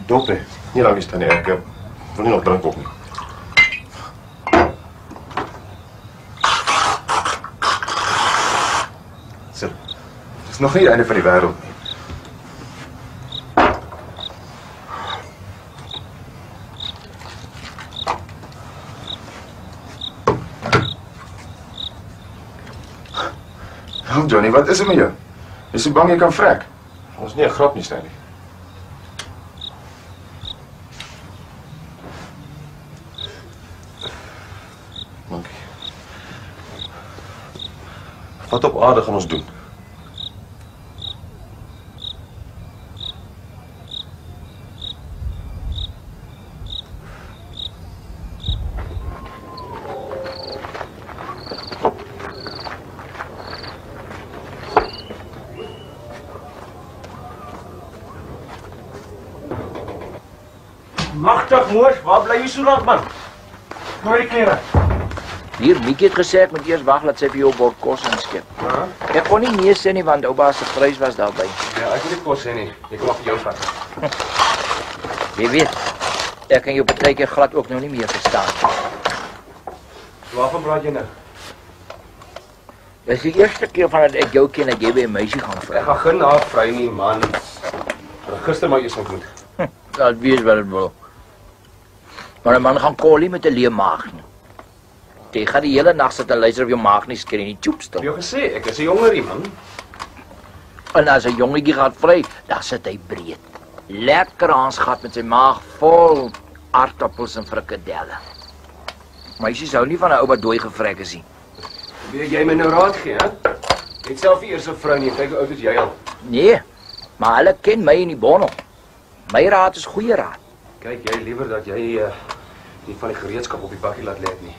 S12: Dop, hè. Nie dankie, Stanley. Ek wil nie nog drink op nie. Sil. Dis nog nie die einde van die wêreld nie. Nou, Johnny, wat is er met jou? Is jy bang jy kan vrek?
S4: Ons is nie 'n grap nie, Stanley.
S12: Monkey. Wat op aarde gaan ons doen?
S11: Magtig, moors, waar bly jy so lank, man? Gooi die klere.
S6: Hier, Mieke het gesê ek moet eers wag dat sy vir jou 'n bord kos inskep. Ek kon nie nee sê nie want oupa se prys was daarby.
S4: Ja, ek wil nie kos hê nie. Jy kan maar vir jou vat.
S6: Jy weet, ek kan jou partykeer glad ook nou nie meer verstaan.
S4: Waarvan praat jy nou?
S6: Dis die eerste keer vandat ek jou ken dat jy by 'n meisie gaan vra.
S4: Ek gaan geen na vry nie, man. Gister maar eers ontmoet.
S6: Dat weet wat dit wil. Maar 'n man gaan kolie met 'n leë maag nie. Jy gaan die hele nag sit en luister of jou maag nie skree nie, choepstil.
S4: Jy het gesê ek is 'n jongerie, man.
S6: En as 'n jongetjie gaan vry, dan sit hy breed. Lekker aansgat met sy maag vol aardappels en frikadelle. Meisies hou nie van 'n ou wat dooi gevrek is nie.
S4: Wil jy my nou raad gee, hè? Jy het self nie eers 'n vrou nie, kyk hoe oud is jy al.
S6: Nee, maar hulle ken my in die bondel. My raad is goeie raad.
S4: Kyk, jy liewer dat jy nie van die gereedskap op die bakkie laat lê nie.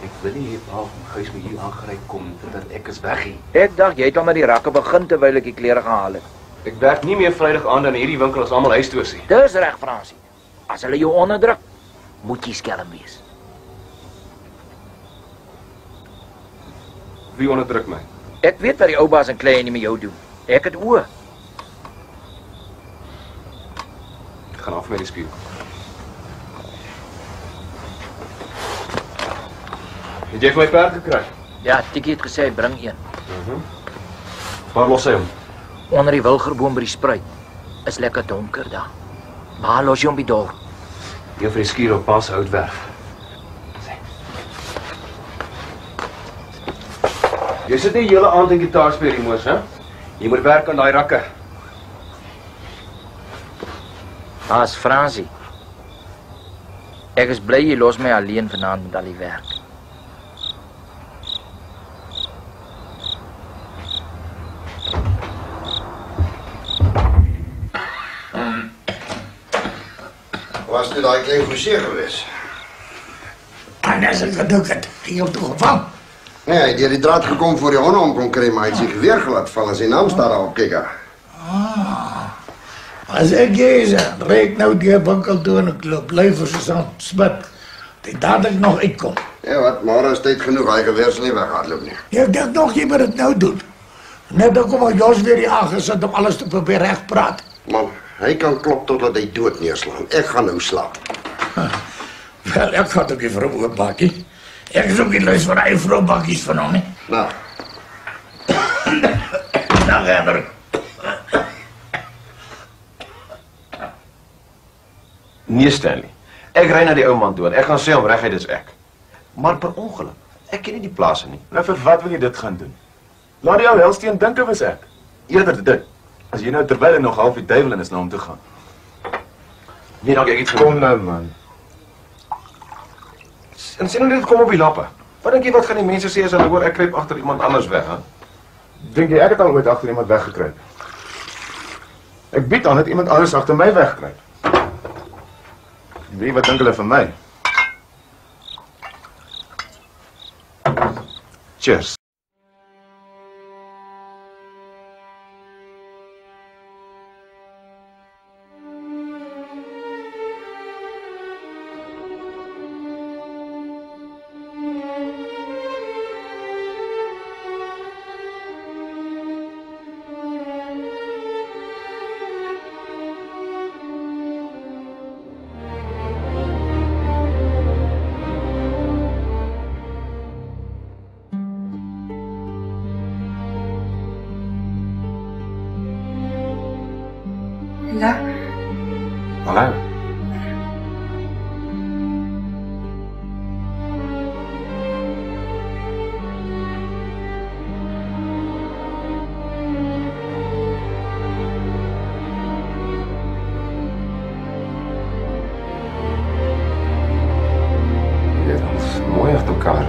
S4: Ek wil nie hê pa van huis met hier aangery kom dat ek is weg nie.
S6: Ek dink jy het al met die rakke begin terwyl ek die klere gehaal het.
S4: Ek werk nie meer Vrydag aand in hierdie winkel as almal huis toe is nie.
S6: Dis reg, Fransie. As hulle jou onderdruk, moet jy skelm wees.
S4: Wie onderdruk my?
S6: Ek weet wat die ou baas en klein nie met jou doen. Ek het oë.
S4: Ek gaan af met die spieël. Het jy vir my perd gekry?
S6: Ja, Tikkie het gesê hy bring een.
S4: Waar los hy hom?
S6: Onder die wilgerboom by die spruit. Is lekker donker daar. Waar los jy hom by dorp?
S4: Een vir die skuur op pa se houtwerf. Jy sit die hele aand in gitaar speel hier, moes, hè? Jy moet werk aan daai rakke.
S6: As Fransie. Ek is bly jy los my alleen vanaand met al die werk.
S7: Was dit daai klein Forsier geweest?
S5: En as ek gedink het, ging hom toe gevang.
S7: Nee, hy het deur die draad gekom voor die honde om kon kry, maar hy het sy geweer gelaat val en sy naam staan daar op, kyk daar.
S5: As ek jy is, reik nou die winkel toe en ek loop luiver soos aan Smit. Die dadelik nog uitkom.
S7: Ja wat, môre is tyd genoeg, hy geweer sal nie weghardloop nie.
S5: Ek dink nog jy moet dit nou doen. Net dan kom al Jos weer hier aangesit om alles te probeer regpraat.
S7: Man, hy kan klop totdat hy dood neerslaan. Ek gaan nou slaap.
S5: Wel, ek gaan ook nie vir hom oopbakkie. Ek is ook nie luis van hy vrouwbakkies van hom nie.
S7: Nou.
S5: Nou, Henry.
S12: Nee, Stanley. Ek ry na die ou man toe en ek gaan sê hom reguit dis ek. Maar per ongeluk. Ek ken nie die plase nie.
S3: Nou vir wat wil jy dit gaan doen? Laat die ou Helsteen dink dit was ek. Eerder dit. As jy nou terwyl hy nog half die duiwel in is na hom toe gaan.
S12: Nee, dalk ek iets
S3: Kom nou man.
S12: En sien hulle dit kom op die lappe. Wat dink jy wat gaan die mense sê as hulle hoor ek kruip agter iemand anders weg, hè?
S3: Dink jy ek het al ooit agter iemand weggekruip? Ek bied aan dat iemand anders agter my wegkruip. Wie wat dink hulle van my? Cheers.
S9: Ja.
S4: Hallo. Dit is mooi achter elkaar.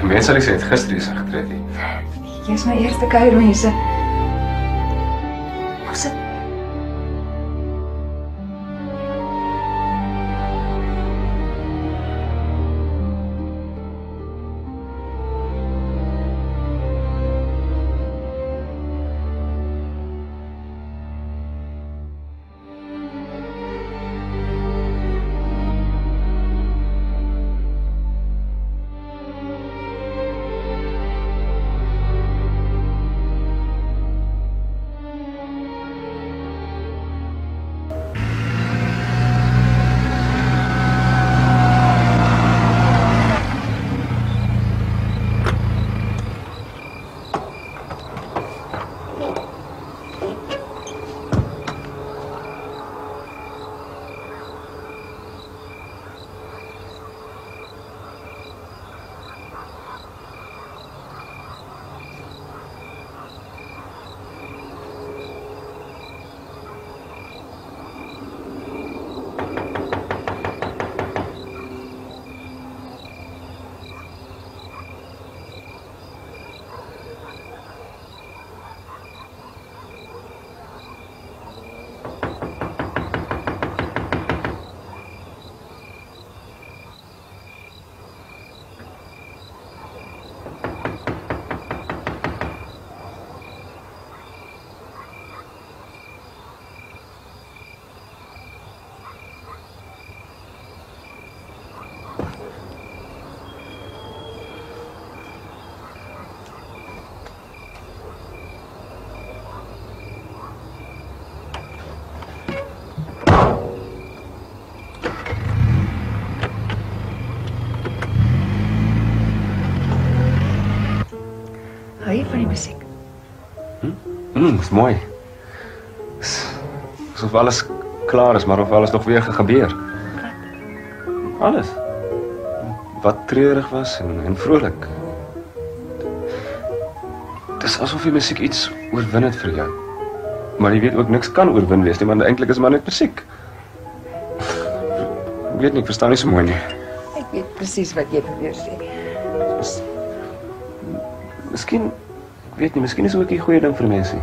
S4: Mense sal ek sê het gister is getrek nie.
S9: Jy is my eerste kuiermense. Ons het hou jy van die musiek?
S4: Is mooi. Asof alles klaar is, maar of alles nog weer gebeur. Alles. Wat treurig was en vrolik. Het is asof die musiek iets oorwin het vir jou. Maar jy weet ook niks kan oorwin wees nie, want eintlik is maar net musiek. Ek weet nie, ek verstaan nie so mooi nie.
S9: Ek weet presies wat jy probeer sê.
S4: Miskien, ek weet nie, miskien is ook 'n goeie ding vir mense.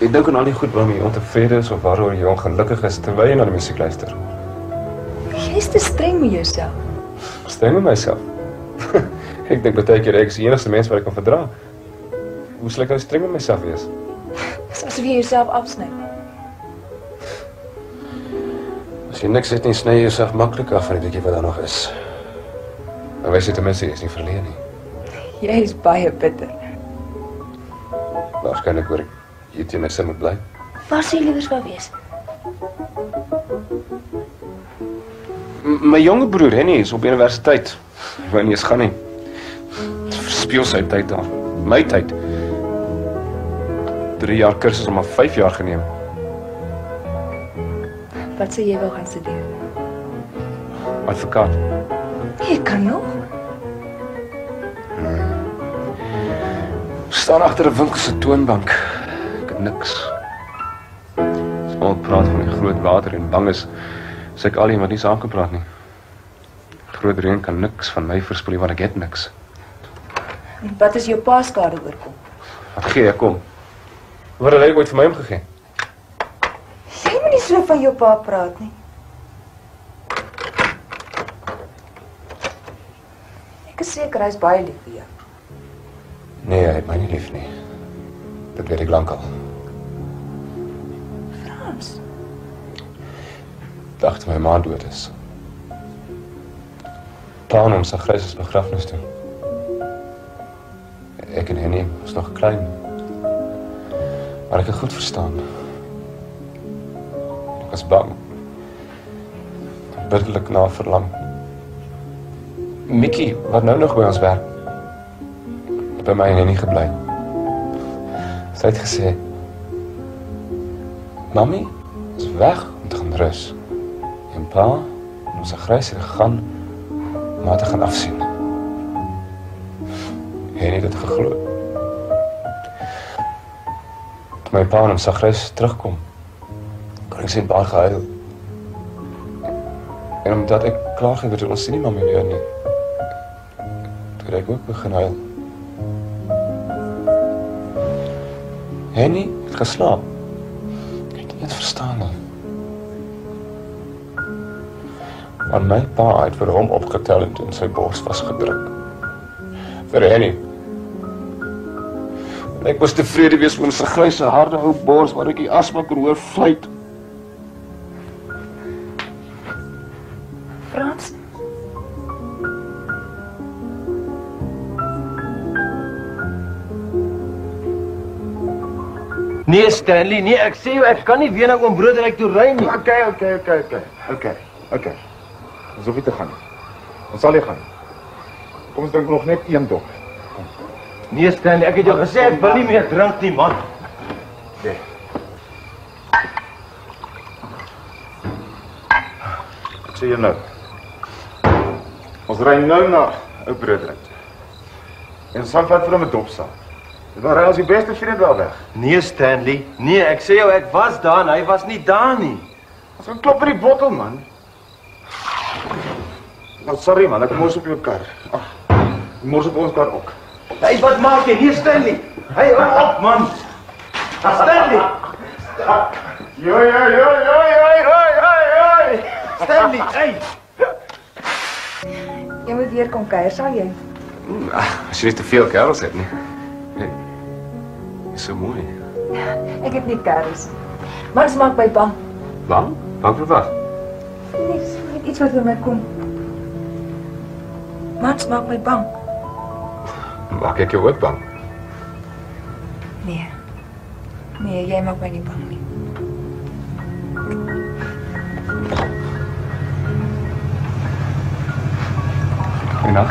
S4: Ek dink aan al die goed waarmee jy ontevrede is of waaroor jy ongelukkig is terwyl jy na die musiek luister.
S9: Jy is te streng met jouself.
S4: Streng met myself. Ek dink baie keer ek is die enigste mens wat ek kan verdra. Hoe sal ek nou streng met myself wees?
S9: Dis asof jy jouself afsny.
S4: As jy niks het nie, sny jy jouself maklik af van die bietjie wat daar nog is. Maar wys jy ten minste, jy is nie verleë nie.
S9: Jy is baie bitter.
S4: Waarskynlik hoor ek jy teen my sin moet bly.
S9: Waar sou jy liewers wou wees?
S4: My jonge broer Henny is op universiteit. Hy wou nie eens gaan nie. Verspeel sy tyd daar. My tyd. 3 jaar kursus om maar 5 jaar geneem.
S9: Wat sou jy wou gaan studeer?
S4: Advokaat.
S9: Jy kan nog.
S4: Staan agter 'n winkel se toonbank. Ek het niks. Ons praat van die groot water en bang is ek al iemand nie saam kan praat nie. Groot reën kan niks van my verspoel want ek het niks.
S9: En wat is jou pa skade oorkom?
S4: Wat gee ek kom? Wat het hy ooit vir my omgegee?
S9: Jy moet nie so van jou pa praat nie. Ek is seker hy is baie lief vir jou.
S4: Nee, hy het my nie lief nie. Dit weet ek lankal.
S9: Frans.
S4: Dag toe my ma dood is. Plan om sy Christus begrafnis toe. Ek en Henny was nog klein. Maar ek het goed verstaan. Ek was bang. Burgerlik na verlang. Mickey, wat nou nog by ons werk, by my en Henny gebly. Sy het gesê, Mami is weg om te gaan rus. En pa, en ons agressie gegaan, maar te gaan afsien. Henny het dit geglo. Toe my pa en ons agressie terugkom, kon ek sien paar gehuil. En omdat ek klaar geweet het, ons sien nie Mami weer nie. Toe het ek ook begin huil. Henny het geslaap. Ek het nie verstaan nie. Maar my pa het vir hom opgetel en in sy bors vasgedruk. Vir Henny. En ek was tevrede wees met sy gryse harde ou bors waar ek die asma kon hoor fluit.
S9: Frans?
S12: Nee Stanley, nee, ek sê jou, ek kan nie weer na oom Broodryk toe ry nie.
S13: Okay. Ons hoef nie te gaan nie. Ons sal nie gaan nie. Kom ons drink nog net een dop.
S12: Nee Stanley, ek het jou gesê ek wil nie meer drink nie, man.
S13: Nee. Wat sê jy nou? Ons ry nou na ou Broodryk. En ons sal vat vir hom 'n dop saam. Dan ry ons die beste vriend wel weg.
S12: Nee Stanley, nee, ek sê jou, ek was daar en hy was nie daar nie.
S13: Ons gaan klop vir die bottel, man. Nou, sorry man, ek mors op jou kar. Ag, ek mors op ons kar ook.
S12: Hey, wat maak jy? Nee Stanley. Hey, hou op man. Stanley.
S13: Joi.
S12: Stanley, hey.
S9: Jy moet weer kom kuier, sal jy?
S4: As jy nie te veel kerels het nie. Hey, is so mooi.
S9: Ek het nie kerels. Maar dit maak my bang.
S4: Bang? Bang vir wat?
S9: Nee, dis net iets wat oor my kom. Mats maak my bang.
S4: Maak ek jou ook bang?
S9: Nee. Nee, jy maak my nie bang nie.
S4: Goeienaand.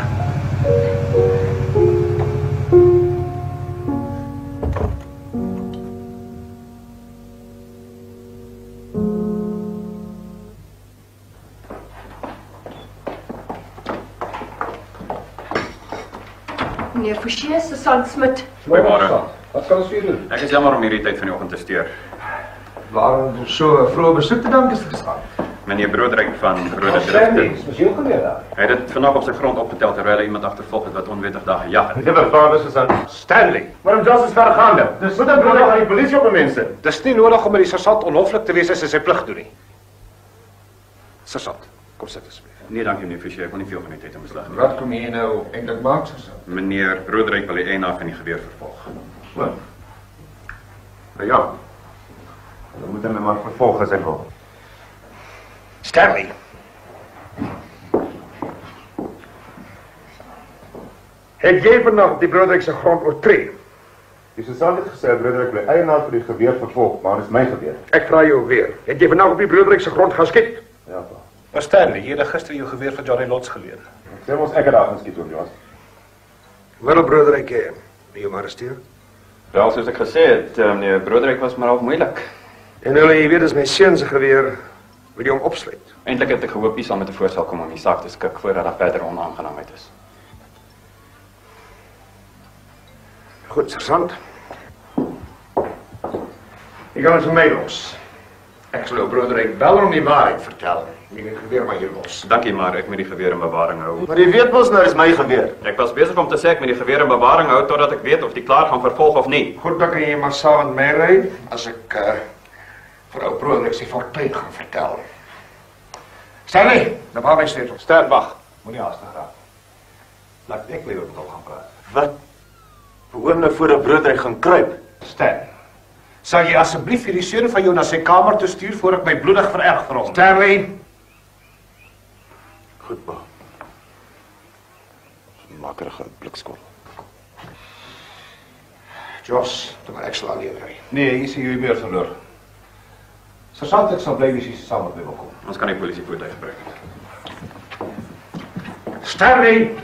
S14: Meneer Forsier, Susan Smit.
S3: Goeiemôre.
S10: Wat kan ons vir doen?
S3: Ek is jammer om hierdie tyd van die oggend te steur.
S10: Waarom so 'n vroeë besoek te dank is gestaan?
S3: Meneer Broodryk van Rode
S10: Stanley,
S3: Drifte.
S10: is jou geweer daar?
S3: Hy het dit vandag op sy grond opgetel terwyl hy iemand agtervolg het wat onwettig daar gejag het.
S13: Ek het 'n vraag, dis Susan.
S10: Stanley.
S13: Waarom Joss is vergaande? Dis moet 'n broer aan die polisie op mense.
S10: Dis nie nodig om met die sergeant onhoflik te wees as hy sy plig doen nie. Sergeant, kom sit asseblief.
S3: Nee, dankie meneer Fischer, ek wil nie veel van die tyd in beslag neem.
S10: Wat kom jy nou eintlik maak, sergeant?
S3: Meneer Broodryk wil die eienaar van die geweer vervolg.
S13: Wat? Nou ja. Dan moet hy my maar vervolg as hy wil.
S10: Stanley.
S13: Het jy vanaand die Broodryk se grond oortree? Die sergeant het gesê Broodryk bly eienaar vir die geweer vervolg, maar dit is my geweer.
S10: Ek vra jou weer. Het jy vanaand op die Broodryk se grond gaan skiet?
S13: Ja, pa.
S10: Maar Stanley, jy het gister jou geweer van Johnny Lots geleer.
S13: Ek sê mos ek het daar gaan skiet oor Joss.
S10: Waarom Broodryk jy hom arresteer?
S3: Wel, soos ek gesê het, meneer Broodryk was maar half moeilik.
S10: En hulle, jy weet, dis my seun se geweer. Wil jy hom opsluit?
S3: Eintlik het ek gehoop hy sal met 'n voorstel kom om die saak te skik voordat daar verder onaangenaamheid is.
S10: Goed, sergeant. Jy kan het vir my los. Ek sal jou Broodryk bel om die waarheid vertel. Jy moet geweer maar hier los.
S3: Dankie, maar ek moet die geweer in bewaring hou.
S13: Maar jy weet mos nou, dis my geweer.
S3: Ek was besig om te sê ek moet die geweer in bewaring hou totdat ek weet of die klaar gaan vervolg of nie.
S10: Goed, dan kan jy maar saam met my ry as ek vir ou Broodryk se fortuin gaan vertel. Stanley, dan paar my sleutel.
S13: Ster, wag. Moenie haastig raak. Laat ek liewer met hom gaan praat.
S12: Wat? Behoor nou voor 'n Broodryk gaan kruip?
S10: Stan, sal jy asseblief hierdie seun van jou na sy kamer toe stuur voor ek my bloedig vererg vir hom? Stanley.
S12: Goed, pa. Makerige blikskol.
S10: Joss, dan maar ek sal alleen ry.
S13: Nee, hier is jy meer verloor. Sergeant, ek sal bly wees hier saam met my wil kom.
S3: Ons kan die polisievoertuig gebruik.
S10: Stanley.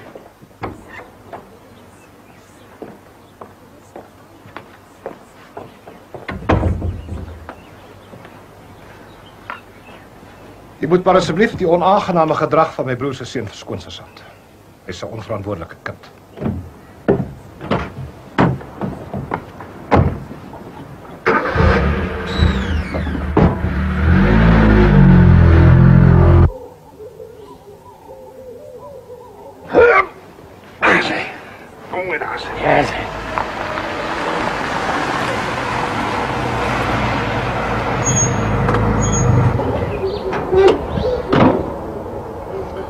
S10: moet maar asseblief die onaangename gedrag van my broer se seun verskoon, sergeant. Hy's 'n onverantwoordelike kind.
S7: Kom met ons.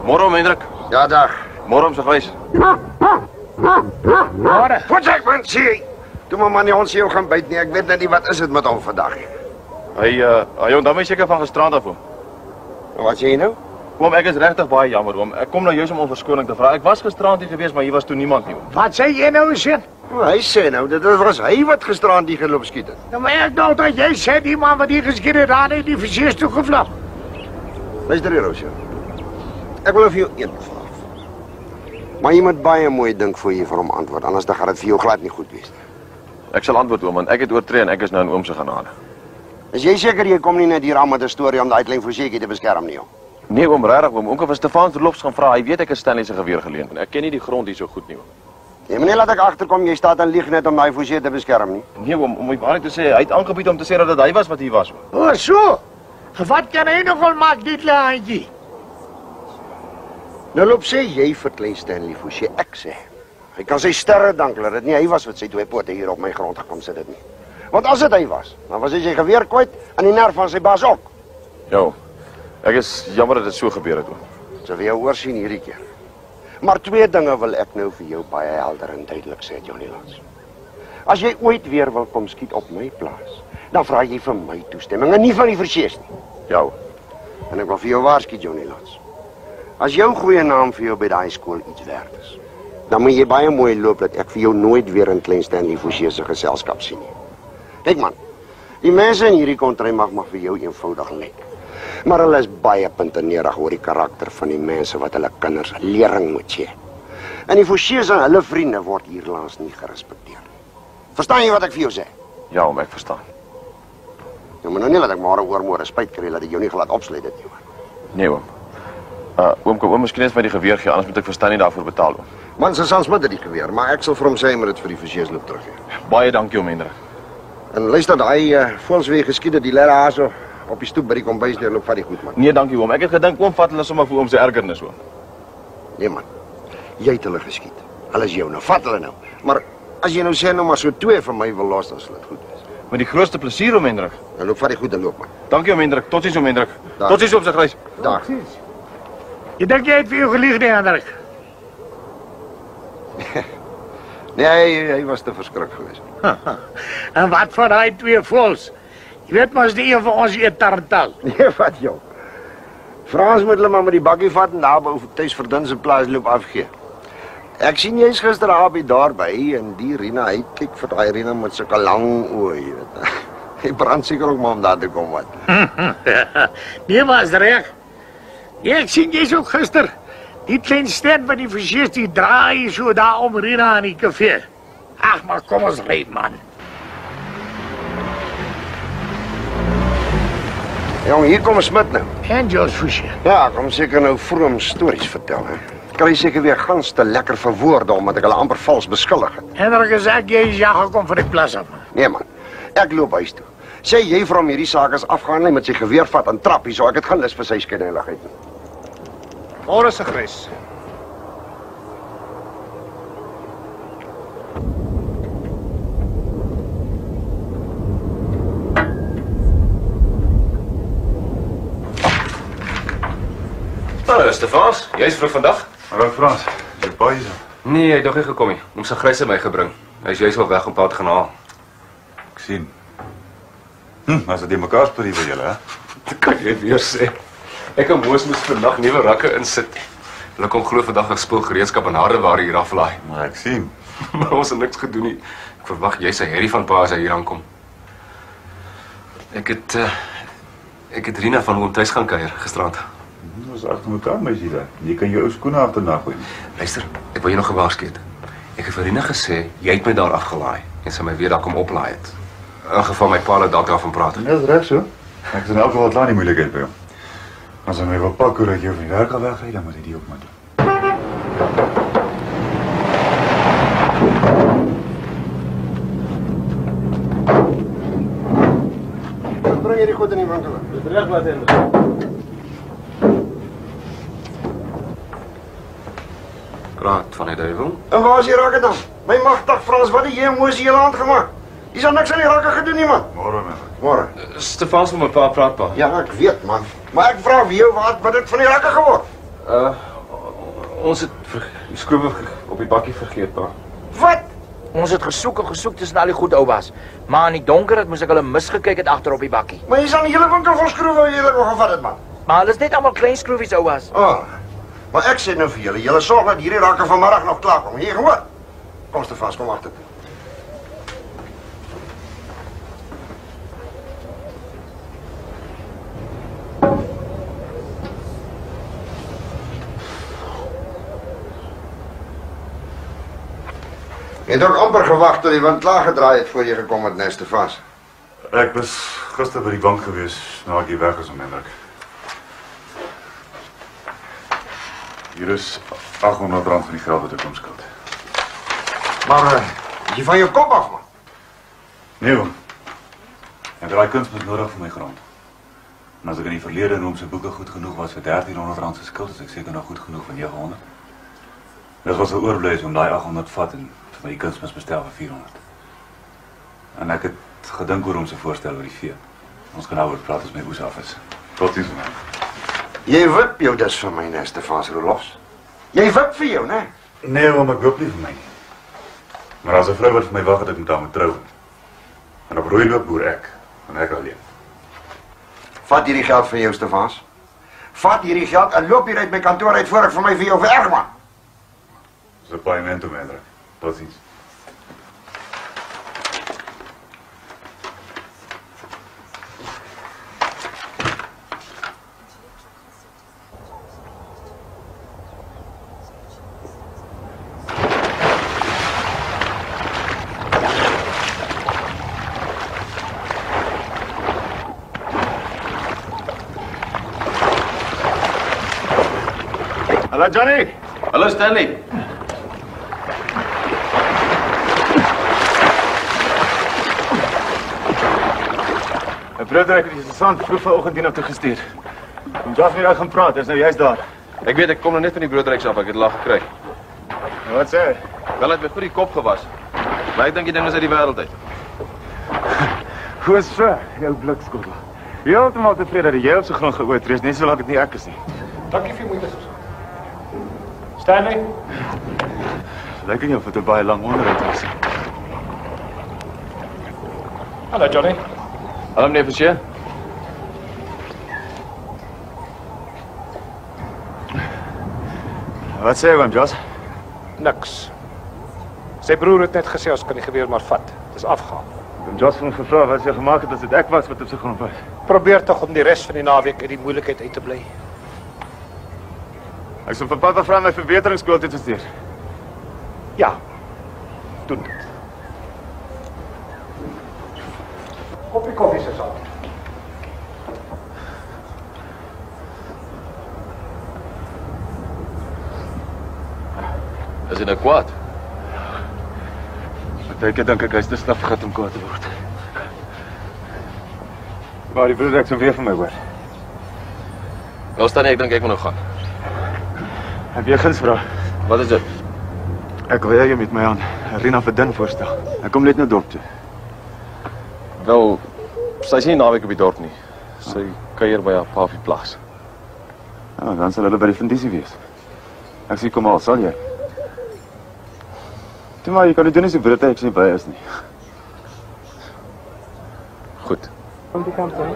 S12: Môre om Hendrik.
S7: Ja, dag.
S12: Môre om se huis.
S7: Môre. Wat sê man, sê. Toe maar man, ons jou gaan byt nie. Ek weet net nie wat is dit met hom vandag nie.
S12: Hy onthou my seker van gisterand af.
S7: Wat sê jy nou?
S12: Oom, ek is regtig baie jammer, oom. Ek kom nou juis om verskoning te vra. Ek was gisterand hier gewees, maar hier was toe niemand nie, oom.
S5: Wat sê jy nou, seun?
S7: Hy sê nou, dit was hy wat gisterand hier geloop skiet het.
S5: Nou maar ek dink dat jy sê die man wat hier geskiet het, daar het die versees toe gevlug.
S7: Luister hier, Rosie. Ek wil vir jou een vraag. Maar jy moet baie mooi dink voor jy vir hom antwoord, anders dan gaan dit vir jou glad nie goed wees nie.
S12: Ek sal antwoord, oom, want ek het oortree en ek is nou in oom se genade.
S7: Is jy seker jy kom nie net hier aan met 'n storie om daai klein voorseetjie te beskerm nie, joh?
S12: Nee, oom, regtig, oom. Onkel van Stefan verloofs gaan vra. Hy weet ek is Stanley se geweer geleen en ek ken nie die grond hier so goed nie, oom.
S7: Jy moet nie laat ek agterkom jy staat en lieg net om daai voorseet te beskerm nie.
S12: Nee, oom, om my waarheid te sê, hy het aangebied om te sê dat dit hy was wat hier was, oom.
S5: O, so. Wat kan hy nogal maak dit laandjie?
S7: Nou loop sê jy vir klein Stanley Fouché, ek sê. Hy kan sy sterre dank dat dit nie hy was wat sy twee pote hier op my grond gekom sit dit nie. Want as dit hy was, dan was hy sy geweer kwyt en die nerf van sy baas ook.
S12: Jo. Ek is jammer dat dit so gebeur het, oom.
S7: Sal vir jou oorsien hierdie keer. Maar twee dinge wil ek nou vir jou baie helder en duidelik sê, Johnny Lance. As jy ooit weer wil kom skiet op my plaas, dan vra jy vir my toestemming en nie van die versees nie.
S12: Jou.
S7: En ek wil vir jou waarsku, Johnny Lance. As jou goeie naam vir jou by daai skool iets werd is, dan moet jy baie mooi loop dat ek vir jou nooit weer in Klein Stanley Fouché se geselskap sien nie. Kyk man, die mense in hierdie kontry mag vir jou eenvoudig lyk. Maar hulle is baie puntenerig oor die karakter van die mense wat hulle kinders lering moet gee. En die Fouchés en hulle vriende word hierlangs nie gerespekteer. Verstaan jy wat ek vir jou sê?
S12: Ja, oom, ek verstaan.
S7: Jy moet nou nie laat ek môre spyt kry dat ek jou nie glad opsluit dit nie, hoor.
S12: Nee, oom. Oom, kom oom, miskien eens my die geweer gee, anders moet ek verstaan nie daarvoor betaal, oom.
S7: Man, se sans met die geweer, maar ek sal vir hom sê hy moet dit vir die Fouchés loop teruggee.
S12: Baie dankie, oom Hendrik.
S7: En luister, daai voels wie geskied het, die lêre haar so op die stoep by die kombuis deurloop, vat die goed, man.
S12: Nee, dankie, oom. Ek het gedink oom vat hulle sommer vir oom se ergernis, oom.
S7: Nee, man. Jy het hulle geskiet. Hulle is jou nou, vat hulle nou. Maar as jy nou sê nou maar so twee van my wil los, dan sal dit goed wees.
S12: Met die grootste plesier, oom Hendrik.
S7: Dan loop vat die goed en loop, man.
S12: Dankie, oom Hendrik. Totsiens, oom Hendrik. Totsiens op sy grys.
S7: Dag.
S5: Jy dink jy het vir jou gelieg, nie, Hendrik?
S7: Nee, hy was te verskrik geweest.
S5: En wat van daai twee voels? Jy weet mos die een van ons eet tarantel.
S7: Nee, wat jou? Frans moet hulle maar met die bakkie vat en daar by tuis verdun se plaas loop afgee. Ek sien jy's gister Abby daarby en die Rina, hy kyk vir daai Rina met sulke lang oë, jy weet. Hy brand seker ook maar om daar te kom wat.
S5: Nee, maar is reg. Ja, ek sien jy's ook gister. Die klein stand by die Fouchés die draai so daar om Rina in die kafee. Ag, maar kom ons ry, man.
S7: Jong, hier kom Smit nou.
S5: En George Fouché.
S7: Ja, kom seker nou vroom stories vertel, hè. Kry seker weer gans te lekker vir woorde omdat ek hulle amper vals beskuldig het.
S5: Hendrik is ek, jy is ja gekom vir die plas af.
S7: Nee man, ek loop huis toe. Sê jy vir hom hierdie saak is afgehandel met sy geweer vat en trap hier, so ek het geen lus vir sy skynheiligheid nie.
S10: Môre se grys.
S4: Hallo Stefans, jy's vroeg vandag?
S3: Hallo Frans, jy baie so.
S4: Nee, hy het nog nie gekom nie. Ons se grys het my gebring. Hy is juis op weg om pa te gaan haal.
S3: Ek sien. As dit mekaar speel vir julle, hè?
S4: Dit kan jy weer sê. Ek en Moos moes vandag nuwe rakke insit. Hulle kom glo vandag gespoel gereedskap en hardeware hier aflaai.
S3: Maar ek sien.
S4: Maar ons het niks gedoen nie. Ek verwag jy sê Harry van pa as hy hier aankom. Ek het Rina van oom tuis gaan kuier gisterand.
S3: Ons agter mekaar meisie daar. Jy kan jou ou skoene agterna gooi.
S4: Luister, ek wil jou nog gewaarsku het. Ek het vir Rina gesê jy het my daar afgelaai en sy my weer daar kom oplaai het. In geval my pa dalk daarvan praat.
S3: Dis reg so. Ek is in elk geval klaar nie moeilikheid by hom. As hy my wil pak hoe ek jou van die werk al wegry, dan moet hy die ook maar doen.
S7: Bring hierdie goed in die winkel.
S12: Dis reg wat hy.
S4: Praat van die duiwel.
S7: En waar is die rakke dan? My magtig Frans, wat het jy emosie hele hand gemaak? Jy sal niks aan die rakke gedoen nie, man.
S3: Môre, man.
S7: Môre.
S4: Stefans met my pa praat pa.
S7: Ja, ek weet, man. Maar ek vra vir jou wat het van die rakke geword?
S4: Ons het die skroewe op die bakkie vergeet pa.
S7: Wat?
S6: Ons het gesoek en gesoek tussen al die goed ou was. Maar in die donker moes ek hulle misgekyk het agter op die bakkie.
S7: Maar jy is aan die hele winkel vol skroewe wat jy gevat het, man.
S6: Maar hulle is net almal klein skroefies ou was.
S7: Maar ek sê nou vir julle, julle sorg dat hierdie rakke vanmiddag nog klaar kom. Hier gehoor. Kom Stefans, kom agter toe. Jy het ook amper gewag tot die wind klaar gedraai het voor jy gekom het, nee, Stefans.
S3: Ek was gister by die bank gewees, nou ek hier weg is om Hendrik. Hier is R800 van die geld wat ek omskuld.
S7: Maar, jy van jou kop af, man.
S3: Nee, oom. En daai kuns was nodig vir my grond. En as ek in die verlede in Roomse boeke goed genoeg was vir R1300 se skuld, is ek seker nog goed genoeg vir 900. Dit was 'n oorblyf om daai 800 vat en vir my kunsmis bestel vir 400. En ek het gedink oor hom se voorstel oor die vee. Ons kan nou oor praat as my oes af is. Totsiens, man.
S7: Jy wip jou dus vir my, nee, Stefans Roelofs. Jy wip vir jou, né?
S3: Nee, oom, ek wip nie vir my nie. Maar as 'n vrou wat vir my wag het, ek moet haar trou. En op rooi loop boer ek, en ek alleen.
S7: Vat hierdie geld van jou, Stefans. Vat hierdie geld en loop hier uit my kantoor uit voor ek vir my vir jou vererg, man.
S3: Dis 'n paaiement om Hendrik. Totsiens.
S12: Hallo Johnny.
S4: Hallo Stanley.
S12: Ek probeer ek die sergeant vroeg vanoggend hier na toe gestuur. Om Jas weer uit gaan praat, is nou juist daar.
S4: Ek weet ek kom nou net van die broodryks af, ek het lag gekry.
S12: En wat sê hy?
S4: Wel het my goed die kop gewas. Maar ek dink die ding is uit die wêreld uit.
S12: Hoe so, jou blikskottel. Heeltemal tevrede dat jy op sy grond geoortree is, net so laat dit nie ek is nie.
S10: Dankie vir jou moeite. Stanley?
S12: Lyk nie of dit 'n baie lang onderhoud was.
S10: Hallo Johnny.
S4: Hallo meneer Forsier.
S12: Wat sê jy, Jas?
S10: Niks. Sy broer het net gesê ons kan die geweer maar vat. Dis afgehaal.
S12: Jas het hom gevra wat sy gemaak het as dit ek was wat op sy grond was.
S10: Probeer tog om die res van die naweek uit die moeilikheid uit te bly.
S12: Ek sal vir papa vra my verbeteringsskool toe te stuur.
S10: Ja. Doen dit. Koppie koffie se saak.
S4: Is hy nou kwaad?
S12: Partykeer dink ek hy's te staf gehad om kwaad te word. Maar die broer ek sou weer van my hoor.
S4: Wel staan ek dink ek moet nou gaan.
S12: Ek weer gins vra.
S4: Wat is dit?
S12: Ek wil jy met my aan Rina Verdun voorstel. Ek kom net na dorp toe.
S4: Wel, sy is nie naweek op die dorp nie. Sy kuier by haar pa op die plaas.
S12: Ja, dan sal hulle by die fundisie wees. Ek sê kom al, sal jy? Toe maar, jy kan nie doen as die Britte ek nie by is nie.
S4: Goed.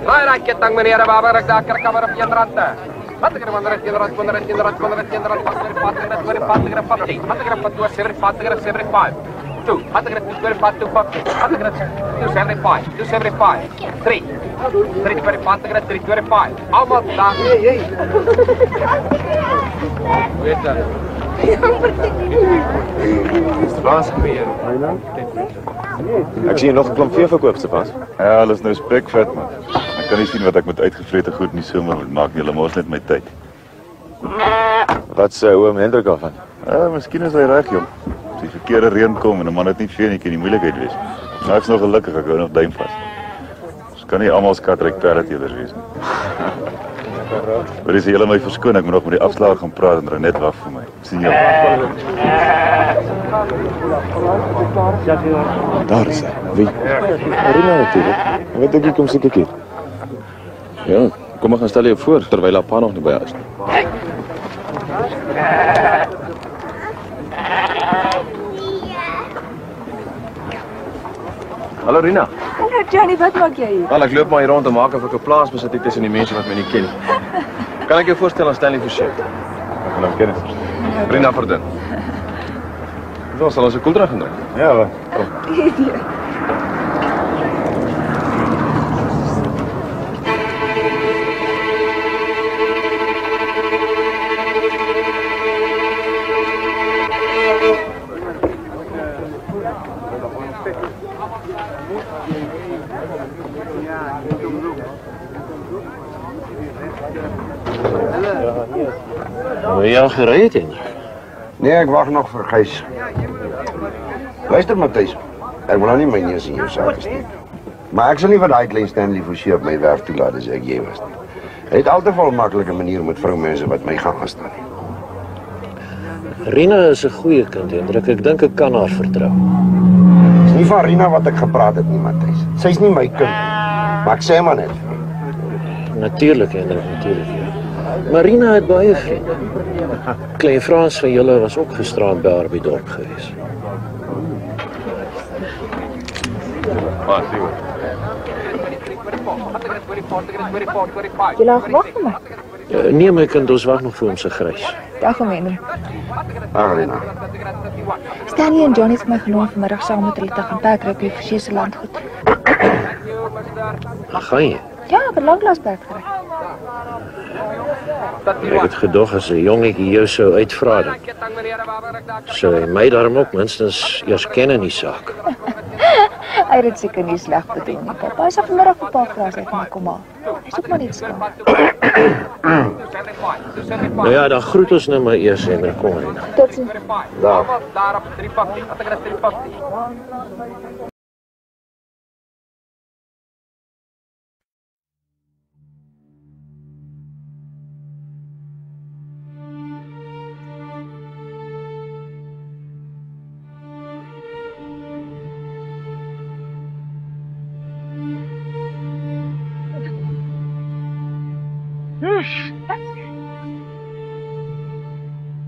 S11: Raai ketang meneer Babar ek daar kerkamer op Jenrande. Wat ek er wanneer Jenrand Two, what the 25 to 275, 275, 3, 325, 325. Almal daar. Weet dan.
S12: Stefans, ek sien nog 'n klomp vee verkoop, Stefans. Ja, hulle is nou spekvet man. Ek
S3: kan nie sien wat ek met uitgevrete goed in die somer moet maak nie. Hulle mors net my tyd.
S12: Wat sê oom Hendrik af van?
S3: Ja, miskien is hy reg, jong. As die verkeerde reën kom en 'n man het nie vee nie, kan die moeilikheid wees. Maar ek's nog gelukkig, ek hou nog duim vas. Ons kan nie almal skatryk perdeteders wees nie. Maar is julle my verskoon, ek moet nog met die afslaer gaan praat en Renet wag vir my. Sien julle.
S12: Daar is hy. Wie? Rina natuurlijk. Wat dink jy kom seker hier? Ja, kom maar gaan stel jou voor terwyl haar pa nog nie by haar is. Hallo Rina.
S9: Hallo Johnny, wat maak jy hier?
S12: Wel, ek loop maar hier rond en maak of ek 'n plaas besit het tussen die mense wat my nie ken nie. Kan ek jou voorstel aan Stanley Forsyth? Ek wil hom kennis. Rina Verdun. Wat sal ons 'n koeldrank gaan drink?
S3: Ja, wat?
S9: Die idee.
S12: Wil jy al gery het, Hendrik?
S7: Nee, ek wag nog vir Gys. Luister Matthys, ek wil nou nie my neus in jou sak steek. Maar ek sal nie vir daai klein Stanley Forsyth op my werf toelaat as ek jy was nie. Hy het altyd vol maklike manier met vroumense wat my gaan aanstaan.
S8: Rina is 'n goeie kind, Hendrik. Ek dink ek kan haar vertrou.
S7: Dis nie van Rina wat ek gepraat het nie, Matthys. Sy's nie my kind nie. Maar ek sê maar net.
S8: Natuurlik, Hendrik, natuurlik. Ja. Maar Rina het baie vriende. Klein Frans van julle was ook gisterand by haar by dorp gewees.
S9: Jy lag wag vir my.
S8: Nee, my kind, ons wag nog vir hom se grys.
S9: Dag om Hendrik.
S7: Dag Rina.
S9: Stanley en Johnny het my genooi vanmiddag saam met hulle te gaan perdry by Forsyth se landgoed.
S8: Gaan jy?
S9: Ja, ek het lanklaas perdry.
S8: Ek het gedog as 'n jongetjie jou sou uitvra dan. Sou hy my daarom ook minstens eers ken in die saak.
S9: Hy het dit seker nie sleg bedoel nie. Papa, hy sal vanmiddag op pad vra as hy my kom haal. Hy's ook maar net skaam.
S8: Nou ja, dan groet ons nou maar eers en dan kom Rina.
S9: Totsiens.
S7: Dag.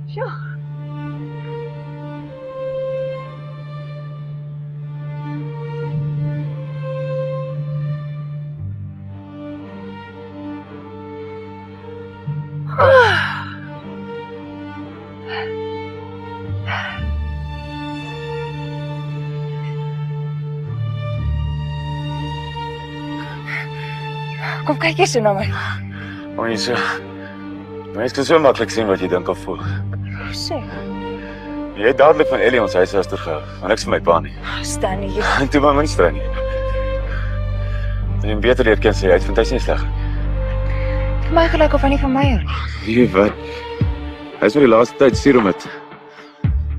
S9: Sjoe. Kom kyk eens so na my.
S3: Mense kan so maklik sien wat jy dink of voel.
S9: Sê.
S3: Jy het dadelik van Ellie ons huissuster gehou, maar niks van my pa nie.
S9: Stanley.
S3: En toe my minstry nie. En jy beter leer ken sy uit, want hy's nie sleg.
S9: Vir my gelyk of hy nie van my hou nie.
S3: Wie wat? Hy is vir die laaste tyd suur om dit.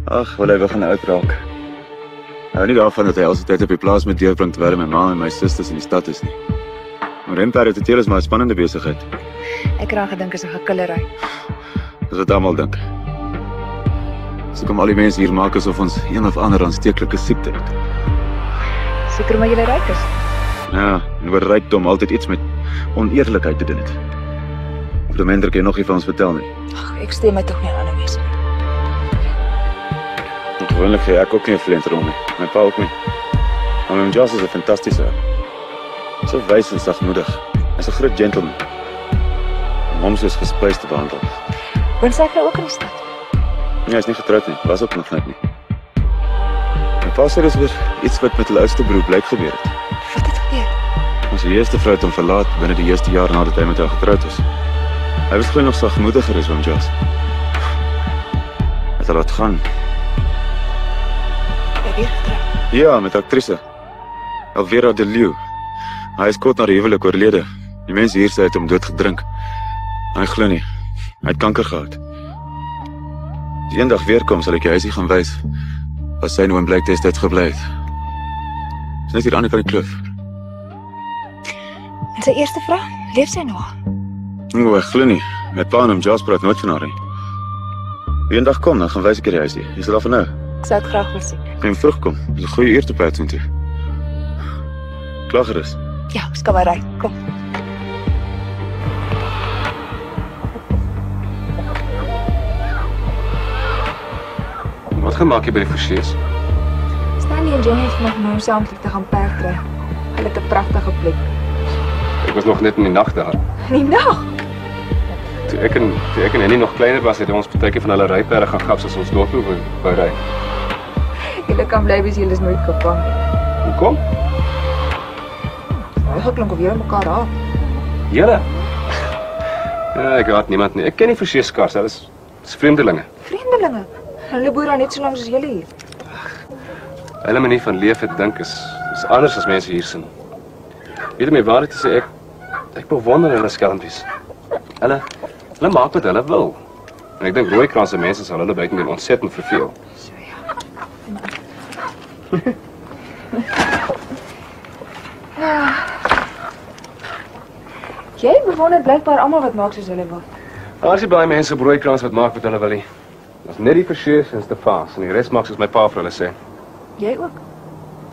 S3: Ag, wil hy begin oud raak. Hou nie daarvan dat hy al sy tyd op die plaas met deurbring terwyl my ma en my susters in die stad is nie. Maar renperde te teel is maar 'n spannende besigheid.
S9: Ek raak gedink is 'n gekillery.
S3: Dis wat almal dink. So kom al die mense hier maak asof ons een of ander aansteeklike siekte het.
S9: Seker maar jy ryk is.
S3: Ja, en oor rykdom altyd iets met oneerlikheid te doen het. Of die Hendrik jy nog nie van ons vertel nie.
S9: Ag, ek stem my tog nie aan ander mense nie.
S3: Gewoonlik gee ek ook nie 'n flenterom nie. My pa ook nie. Maar my Joss is 'n fantastiese ou. So wys en sagmoedig. Hy's 'n groot gentleman. Om hom soos gesprys te behandel.
S9: Woon sy vrou ook in die stad?
S3: Nee, hy is nie getroud nie. Was ook nog net nie. My pa sê dis weer iets wat met hulle oudste broer blyk gebeur het.
S9: Wat het gebeur?
S3: Ons eerste vrou het hom verlaat binne die eerste jaar nadat hy met haar getroud is. Hy was gewoon nog sagmoediger as oom Joss. Het laat gaan.
S9: Jy weer getroud?
S3: Ja, met aktrise. Elvira de Leeuw. Hy is kort na die huwelik oorlede.
S13: Die mense hier sê hy het hom dood gedrink. Hy glo nie. Hy het kanker gehad. As hy eendag weer kom, sal ek die huisie gaan wys. As sy nou in blyk destyds gebly het. Dis net hier aan die kant die kloof.
S9: En sy eerste vrou, leef sy nog?
S13: Ek glo nie. My pa en hom Jasper het nooit van haar nie. Die eendag kom, dan gaan wys ek die huisie. Jy sal daarvan nou.
S9: Ek sou dit graag wil sien.
S13: Gaan vroeg kom. Dis 'n goeie uur te pad toe. Klaar gerus.
S9: Ja, ons kan maar ry. Kom.
S4: Wat gemaak jy by die Forsiers?
S9: Stanley en Jenny het nog nou saamlik te gaan perdry. Hulle het 'n pragtige plek.
S4: Ek was nog net in die nag daar.
S9: In die nag?
S4: Toe ek en Henny nog kleiner was, het ons partytjie van hulle ryperde gaan gaps as ons dorp wou ry.
S9: Julle kan bly wees julle is nooit gevang nie.
S4: Hoekom?
S9: Hy geklink of julle mekaar haat.
S4: Julle? Ja, ek haat niemand nie. Ek ken nie Forsiers skars, hulle is vreemdelinge.
S9: Vreemdelinge? Hulle boer daar net so lank as julle hier.
S4: Hulle manier van leef en dink is anders as mense hier sien. Weet jy my waarheid te sê, ek bewonder hulle skelmpies. Hulle maak wat hulle wil. En ek dink Rooikrans se mense sal hulle buitendien ontsettend verveel.
S9: So ja. Jy bewonder blykbaar almal wat maak soos hulle wil.
S4: As jy baie mense op Rooikrans wat maak wat hulle wil nie. Dis net die Forsiers en Stefans en die res maak soos my pa vir hulle sê.
S9: Jy ook?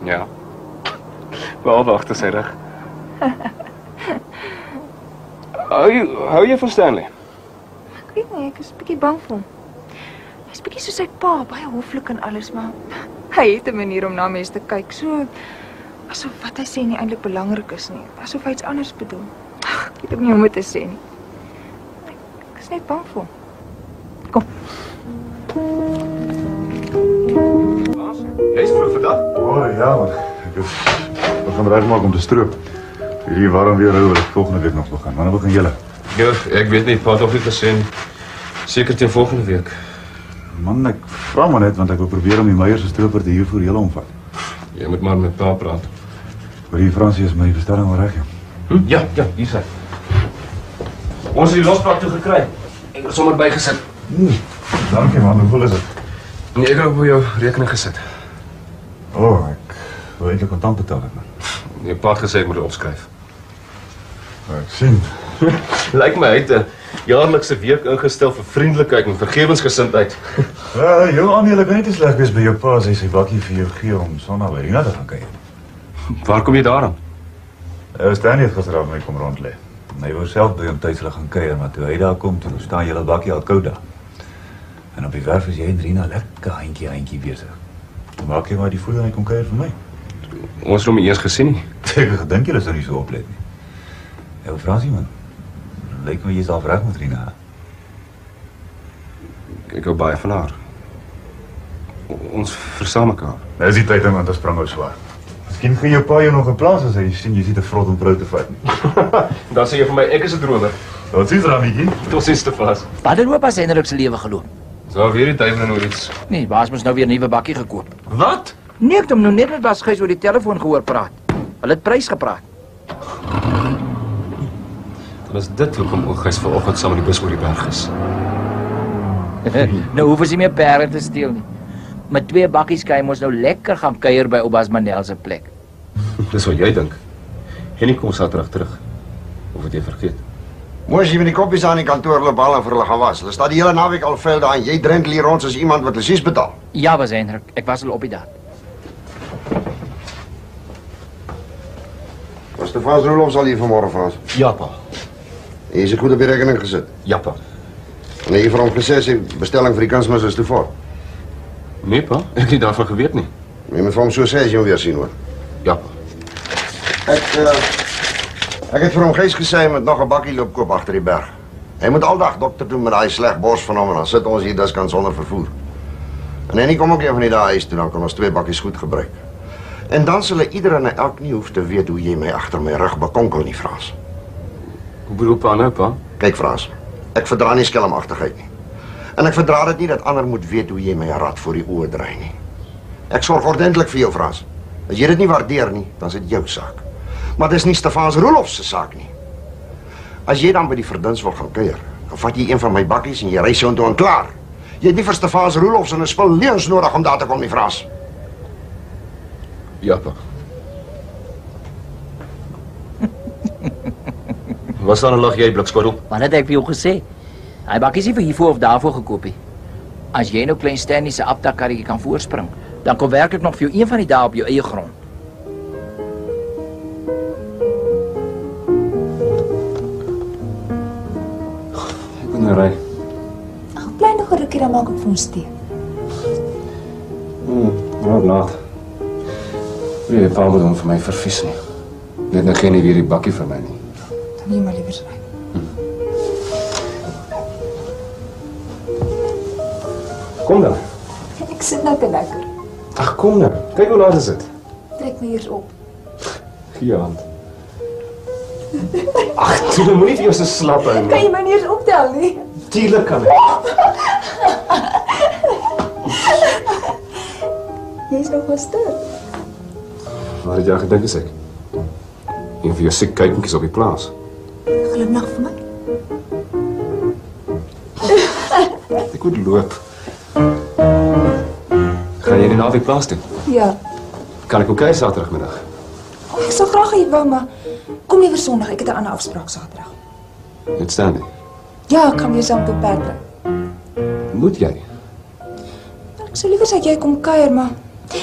S4: Ja. Behalwe agter sy rug. Hou jy van Stanley?
S9: Ek weet nie, ek is 'n bietjie bang vir hom. Hy's bietjie soos sy pa, baie hoflik en alles, maar hy het 'n manier om na mense te kyk, so asof wat hy sê nie eintlik belangrik is nie, asof hy iets anders bedoel. Ag, ek weet ook nie hoe om dit te sê nie. Ek is net bang vir hom. Kom.
S12: Jy's vroeg vandag?
S13: Ja, man. We gaan regmaak om te stroop. Hierdie warm weer hou, wil ek volgende week nog begin. Wanneer begin julle?
S4: Ja, ek weet nie, pa het nog nie gesê nie. Seker teen volgende week.
S13: Man, ek vra maar net, want ek wil probeer om die Meyer se stroper te huur vir julle omvat.
S4: Jy moet maar met pa praat.
S13: Maar die Fransie is my verstelling al reg, ja.
S4: Ja, hier sy. Ons het die lospak toe gekry. Ek het sommer bygesit.
S13: Dankie man, hoeveel is dit?
S4: Nee, ek het op jou rekening gesit.
S13: Ek wil eintlik kontant betaal het, man.
S4: Jy pa het gesê ek moet dit opskryf.
S13: Ek sien.
S4: Lyk my hy het 'n jaarlikse week ingestel vir vriendelikheid en vergewensgesindheid.
S13: Ja, jou aandele kan nie te sleg wees by jou pa as hy sy bakkie vir jou gee om Sondag by Rina te gaan kyk.
S4: Waar kom jy daaraan?
S13: Stan het gister af my kom rondlê. Hy wou self by hom tuis gaan kuier, maar toe hy daar kom, toe staan julle bakkie al koud daar. En op die werf is jy en Rina lekker handjie besig. Toe maak jy maar die voel en hy kom kuier vir my.
S4: Ons het hom nie eens gesien nie.
S13: Ek gedink julle sou nie so oplet nie. Jou Fransie man. Lyk my jy's al reg met Rina.
S4: Ek hou baie van haar. Ons verstaan mekaar.
S13: Nou is die tyd om aan te sprang ou swaar. Miskien gee jou pa jou nog 'n plaas as hy sien jy is nie te vrot om vrou te vat nie.
S4: Dan sê jy vir my ek is 'n dromer.
S13: Tot sins Ramitjie.
S4: Tot sins Stefans.
S6: Wat het opa Hendrik se lewe geloop?
S4: So weer die duiwel en oor iets.
S6: Nee, baas moes nou weer 'n nuwe bakkie gekoop.
S4: Wat?
S6: Nee, ek het hom nou net met Basgys oor die telefoon gehoor praat. Hulle het prys gepraat.
S4: Dan is dit hoekom Ooghuis vanoggend saam met die bus oor die berg is.
S6: Nou hoef jy meer perde te steel nie. Met 2 bakkies kan jy mos nou lekker gaan kuier by Ouba's Manel se plek.
S4: Dis wat jy dink. Henny kom Saterdag terug. Of het jy vergeet?
S7: Moes jy met die koppies aan die kantoor loop haal en vir hulle gaan was. Hulle staan die hele naweek al vuil daar en jy drent hier rond soos iemand wat lesies betaal.
S6: Ja, was Hendrik. Ek was al op die daad.
S7: Was Stefans Roelof sal hier vanmorgen, Frans?
S12: Ja, pa.
S7: En jy is goed op die rekening gesit?
S12: Ja, pa.
S7: En jy vir hom gesê sy bestelling vir die kunsmis is te voor?
S4: Nee, pa. Ek het nie daarvan geweet nie.
S7: Jy moet vir hom so sê as jy hom weer sien, hoor.
S4: Ja, pa.
S7: Ek het vir hom Gys gesê hy moet nog 'n bakkie loop koop agter die berg. Hy moet aldag dokter doen met daai sleg bors van hom en dan sit ons hier diskans sonder vervoer. En hy kom ook een van die dae huis toe, dan kan ons 2 bakkies goed gebruik. En dan sal ieder en elk nie hoef te weet hoe jy my agter my rug bekonkel nie, Frans.
S4: Hoe bedoel pa nou, pa?
S7: Kyk, Frans, ek verdra nie skelmagtigheid nie. En ek verdra dit nie dat ander moet weet hoe jy my rad voor die oë draai nie. Ek sorg ordentlik vir jou, Frans. As jy dit nie waardeer nie, dan is dit jou saak. Maar dis nie Stefans Roelof se saak nie. As jy dan by die verdins wil gaan kuier, dan vat jy een van my bakkies en jy ry soontoe en klaar. Jy het nie vir Stefaans Roelofs en 'n spul leuns nodig om daar te kom nie, Frans.
S12: Ja, pa. Wat staan 'n lag jy, blikskorrel?
S6: Wat het ek vir jou gesê? Hy bakkie is nie vir hiervoor of daarvoor gekoop nie. As jy nou klein Stanley se aptakkarretjie kan voorspring, dan kom werklik nog vir jou een van die dae op jou eie grond.
S4: Ek moet nou ry.
S9: Bly nog 'n rukkie, dan maak ek vir ons tee.
S4: Raak laat. Die pa moet hom vir my vervies nie. Net nou geen nie weer die bakkie vir my nie.
S9: Dan neem maar liewer ry.
S4: Kom dan.
S9: Ek sit nou te lekker.
S4: Ag, kom nou. Kyk hoe laat is dit.
S9: Trek my eers op.
S4: Gee jou hand. Ag, jy moet nie vir jou so slap hou nie.
S9: Kan jy my nie eens optel nie?
S4: Tuurlik kan ek.
S9: Jy is nog wel stil.
S4: Waar het jy gedink is ek? Een van jou siek kuikentjies op die plaas.
S9: Glimlag vir my.
S4: Ek moet loop. Gaan jy die naweek plaas toe?
S9: Ja.
S4: Kan ek ook kyk Saterdagmiddag?
S9: Ek sou graag hê jy wou, maar kom liewer Sondag. Ek het 'n ander afspraak Saterdag.
S4: Met Stanley.
S9: Ja, ek gaan weer saam tot Patrick.
S4: Moet jy?
S9: Ek sou liever sê jy kom kuier, maar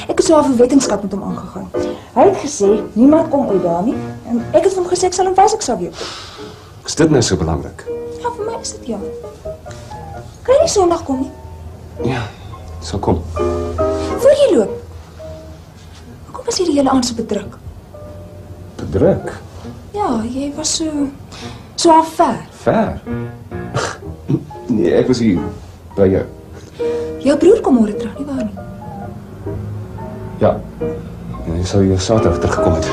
S9: ek het so 'n wetenskap met hom aangegaan. Hy het gesê niemand kom ooit daar nie en ek het vir hom gesê ek sal hom wys ek sal weer kom.
S4: Is dit nou so belangrik?
S9: Ja, vir my is dit ja. Kan jy nie Sondag kom nie?
S4: Ja, sal kom.
S9: Voor jy loop. Kom as jy die hele aand so bedruk.
S4: Bedruk?
S9: Ja, jy was so al ver.
S4: Ver? Nee, ek was hier by jou.
S9: Jou broer kom môre terug, nie waar nie?
S4: Ja. En hy sou hier Saterdag teruggekom het.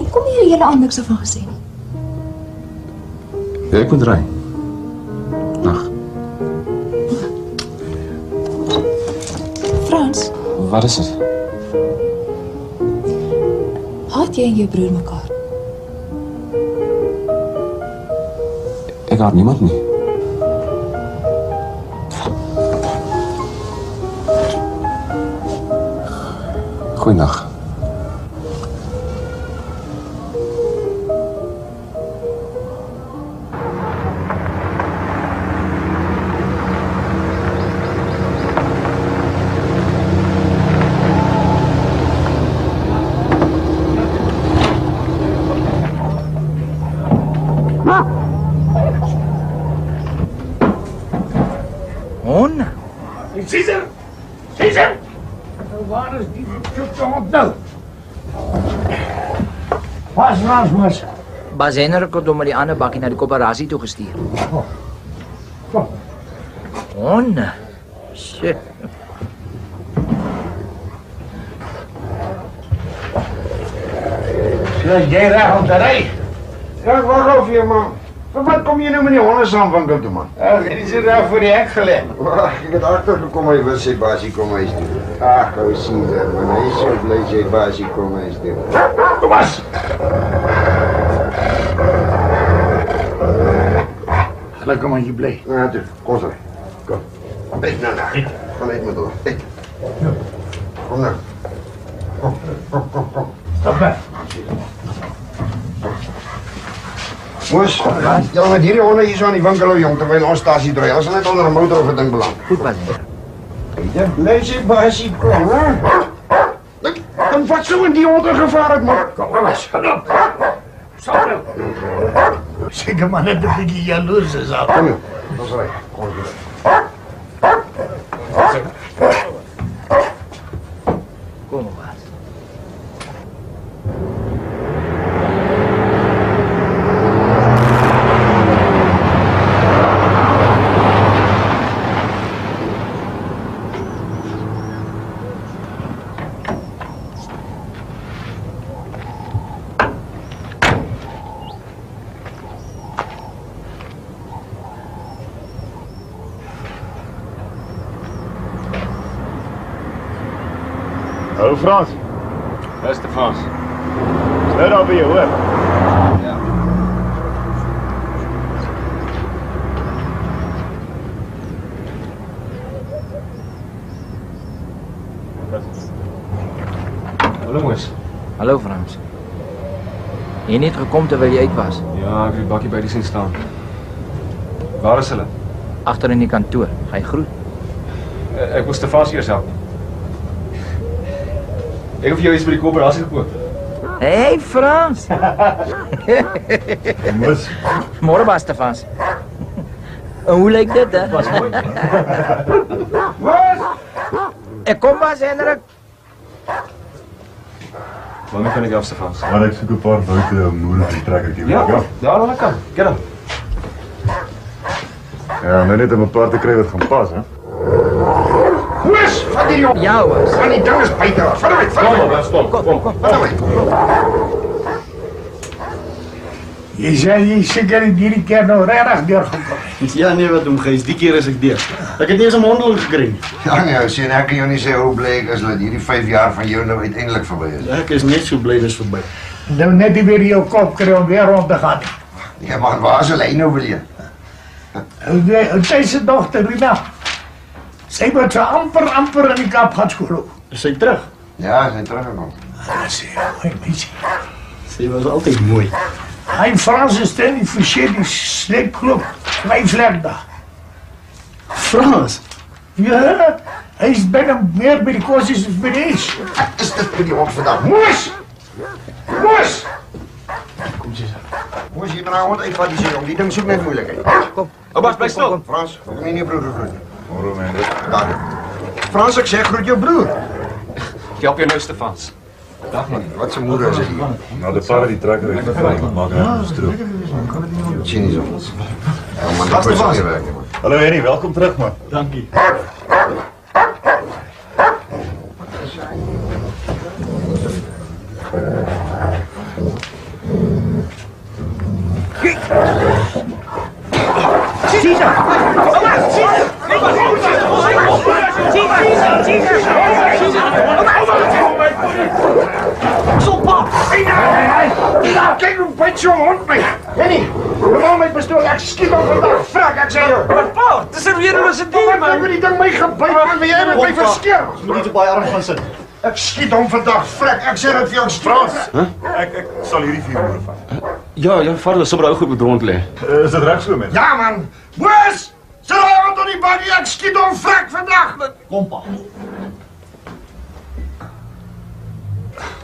S9: Ek kom hier die hele aand niks van gesê nie.
S4: Ja, ek moet ry. Nag.
S9: Frans,
S4: Wat is dit?
S9: haat jy en jou broer mekaar?
S4: Ek haat niemand nie. Goeiedag.
S5: Hon? Caesar! Caesar! Waar is die verklote hond nou? Pas Rasmus.
S6: Bas Henrik het hom met die ander bakkie na die koöperasie toe gestuur. Hon? Shit.
S5: So jy reg om te ry?
S7: Ja, ek wag af hier, man. Vir wat kom jy nou met die honde saam winkel toe, man?
S5: Ag, jy sit daar voor die hek gelê.
S7: Wag, ek het agtergekom hy wil sy basie kom huis toe. Ag, ou Caesar, man, hy is so bly sy basie kom huis toe.
S5: Thomas! Gelukkig maar jy bly.
S7: Ja, toe, kom so. Kom. Uit nou daar. Gaan uit met hom. Uit. Kom nou. Kom.
S5: Stap weg.
S7: Moes, jy met hierdie honde hier so aan die winkel hou, jong, terwyl ons stasie draai. Ons sal net onder 'n motor of 'n ding beland.
S6: Goed, Bas.
S7: Ja, bly sy basie kom, hè? Dan wat sou in die honde gevaar het, man?
S5: Kom, kom op. Stap nou. Seker maar net 'n bietjie jaloers is al.
S7: Kom nou. Ons ry. Kom ons ry.
S6: Kom, Bas.
S3: Hallo Frans.
S4: Beste Frans.
S3: Is nou daar by jou, hoor?
S4: Ja. Hallo Moes.
S6: Hallo Frans. Jy het net gekom terwyl jy uit was.
S4: Ja, ek het die bakkie by die sien staan. Waar is hulle?
S6: Agter in die kantoor. Gaan jy groet?
S4: Ek moes Stefans eers help. Ek het vir jou iets by die koöperasie gekoop.
S6: Hey Frans.
S13: Moes.
S6: Môre was Stefans. En hoe lyk dit, hè?
S4: Was mooi.
S6: Ek kom maar, Hendrik.
S4: Wanneer kan ek jou, Stefans?
S13: Maar ek soek 'n paar boute om moer te trek ek
S4: Ja, daar aan die kant. Get hom.
S13: Ja, nou net om 'n paar te kry wat gaan pas, hè.
S5: Moes, vat die jong.
S6: Ja, was.
S5: Van die ding is buite. Vat hom uit, vat hom uit.
S4: Stop, kom.
S5: Vat hom uit. Jy sê jy seker hierdie keer nou regtig deurgekom.
S15: Ja nee, wat om gees, die keer is ek deur. Ek het nie eens 'n mondeling gekry nie.
S7: Ja nee, sien ek kan jou nie sê hoe bly ek is dat hierdie 5 jaar van jou nou uiteindelik verby is.
S15: Ek is net so bly dis verby.
S5: Nou net nie weer jou kop kry om weer rond te gaan.
S7: Ja man, waar is hy nou wil jy?
S5: Sy se dogter Rina. Sy word so amper in die Kaap gaan skool.
S15: Is sy terug?
S7: Ja, sy het teruggekom.
S5: Sy, mooi meisie.
S15: Sy was altyd mooi.
S5: Hy Frans is ten die verseer die sleepklop, vlek daar.
S15: Frans?
S5: Ja, hy is bijna meer by die kosies as by die is.
S7: Is dit vir die hond vandag?
S5: Moes! Moes!
S15: Kom sê sy.
S7: Moes, jy maar hond uitvat die jong, die ding soek net moeilikheid.
S6: Kom.
S7: Bas, bly stil. Frans, ek kan nie broer groet nie.
S13: Môre man.
S7: Daar. Frans, ek sê groet jou broer.
S4: Ek help jou nou, Stefans.
S7: Dag man, wat se moeder is dit hier?
S13: Nou die paar die trekker uit gevang, maak hy stroop.
S7: Sien nie so. Ja man, dat is nie werk nie man.
S13: Hallo Henny, welkom terug man.
S15: Dankie.
S5: Kijk hoe byt zo'n hond my. Henny, waarom my pistool? Ek skiet hom vandag. Frak, ek sê jou.
S11: Maar pa, dis 'n weerlose dier man.
S5: Wat die ding my gebyt en jy met my verskeer.
S15: Ons moet nie te baie arm gaan sit.
S5: Ek skiet hom vandag. Frak, ek sê dit vir jou Frans.
S13: Ek sal hierdie 4 moer vat.
S4: Ja, jou vader is sommer ou goed met rond lê.
S13: Is dit reg so mens?
S5: Ja man. Boos! Sit hy hond op die bakkie. Ek skiet hom frak vandag.
S15: Kom pa.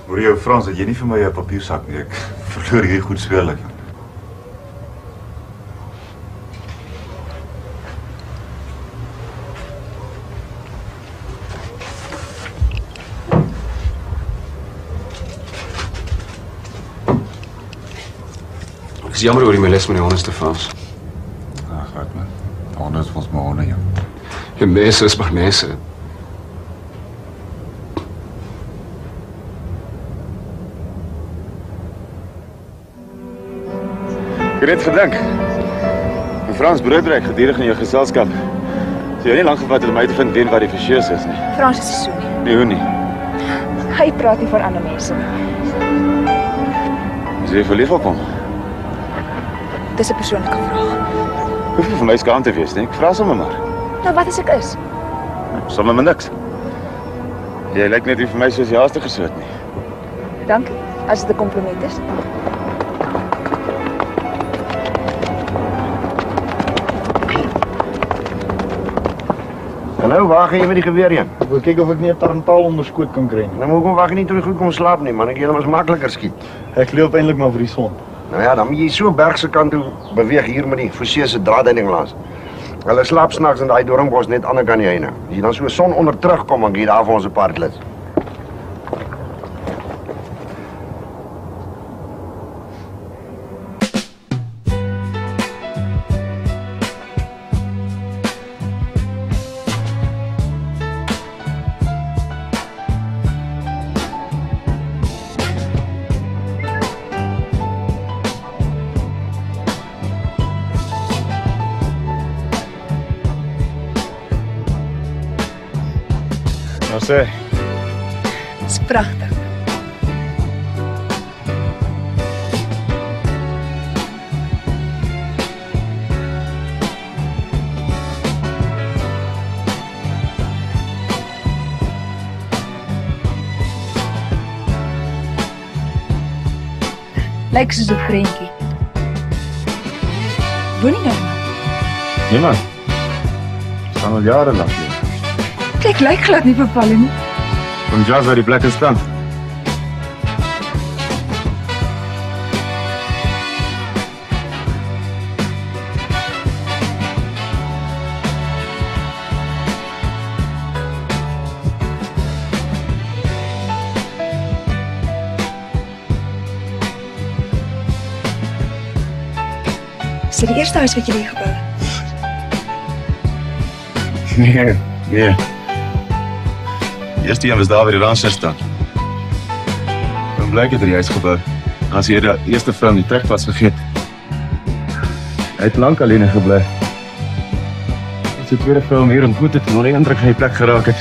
S13: Hoor jou Frans, dat jy nie vir my 'n papiersak nie. Ek verloor hierdie goed speurlik.
S4: Ek is jammer oor die meles met die honde, Stefans.
S3: Ag, wat man. Honde is ons maar honde, ja.
S4: Die mense is maar mense.
S3: Ek het net gedink. En Frans broodryk gedurig in jou geselskap. Sy het nie lank gevat om my te vind waar die verseers is nie.
S9: Frans is so nie.
S3: Nee, hoe nie?
S9: Hy praat nie van ander mense nie.
S3: Is jy verlief op hom?
S9: Dis 'n persoonlike vraag.
S3: Hoef nie vir my skaam te wees nie. Ek vra sommer maar.
S9: Nou wat as ek is?
S3: Sommer maar niks. Jy lyk net nie vir my soos jy haaste gesoot nie.
S9: Dankie, as dit 'n kompliment is.
S7: Hallo, waar gaan jy met die geweer heen?
S15: Ek wil kyk of ek nie 'n tarantaal onder skoot kan kry nie.
S7: Nou hoekom wag jy nie tot jy goed kom slaap nie, man? Ek jy mos makliker skiet.
S15: Ek loop eintlik maar vir die son.
S7: Nou ja, dan moet jy so berg se kant toe beweeg hier met die forse se draadheiding langs. Hulle slaap snags in daai doringbos net aan die kant die heine. As jy dan so son onder terugkom, dan gee daar vir ons 'n paar klits.
S13: Nou sê,
S9: Dis pragtig. Lyk soos 'n prentjie. Woon nie nou, man.
S12: Nee man. Staan al jare lank hier.
S9: Kyk, lyk glad nie vervallen nie.
S12: Kom jazz uit die plek in stand.
S9: Is dit die eerste huis wat jy hier gebou het?
S12: Nee. Die eerste een was daar waar die rancher staan. Dan blyk het die huis gebou. As jy die eerste vrou in die trek was vergeet. Hy het lank alleen gebly. Sy tweede vrou hier ontmoet het en onder die indruk van die plek geraak het.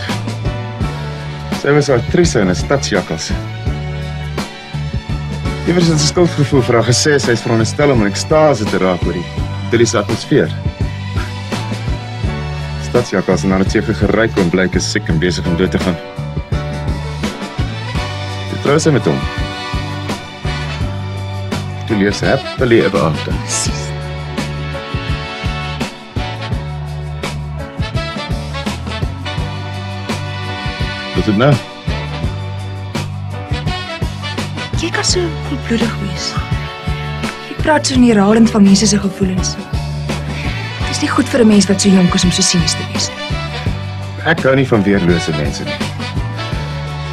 S12: Sy was actrice in 'n stadsjakkals. Iewers het sy skuldgevoel vir haar gesê sy is veronderstel om in ekstase te raak oor die idylliese atmosfeer. Stadsjakkals en dan het seker geryk en blyk is siek en besig om dood te gaan. Toe trou sy met hom. Toe leef sy happily ever after. Wat is dit nou?
S9: Jy kan so koelbloedig wees. Jy praat so herhalend van mense se gevoelens. Dit is nie goed vir 'n mens wat so jonk is om so sinies te wees.
S12: Ek hou nie van weerlose mense nie.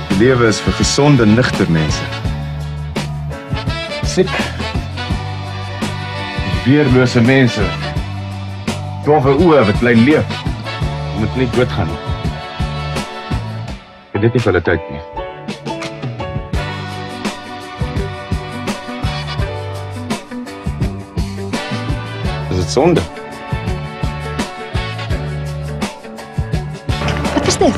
S12: Die lewe is vir gesonde, nigter mense. Siek. Weerlose mense. Dowwe oë wat bly leef. Om dit nie doodgaan nie. Ek het dit nie vir hulle tyd nie. Is dit sonde?
S9: Wat is dit?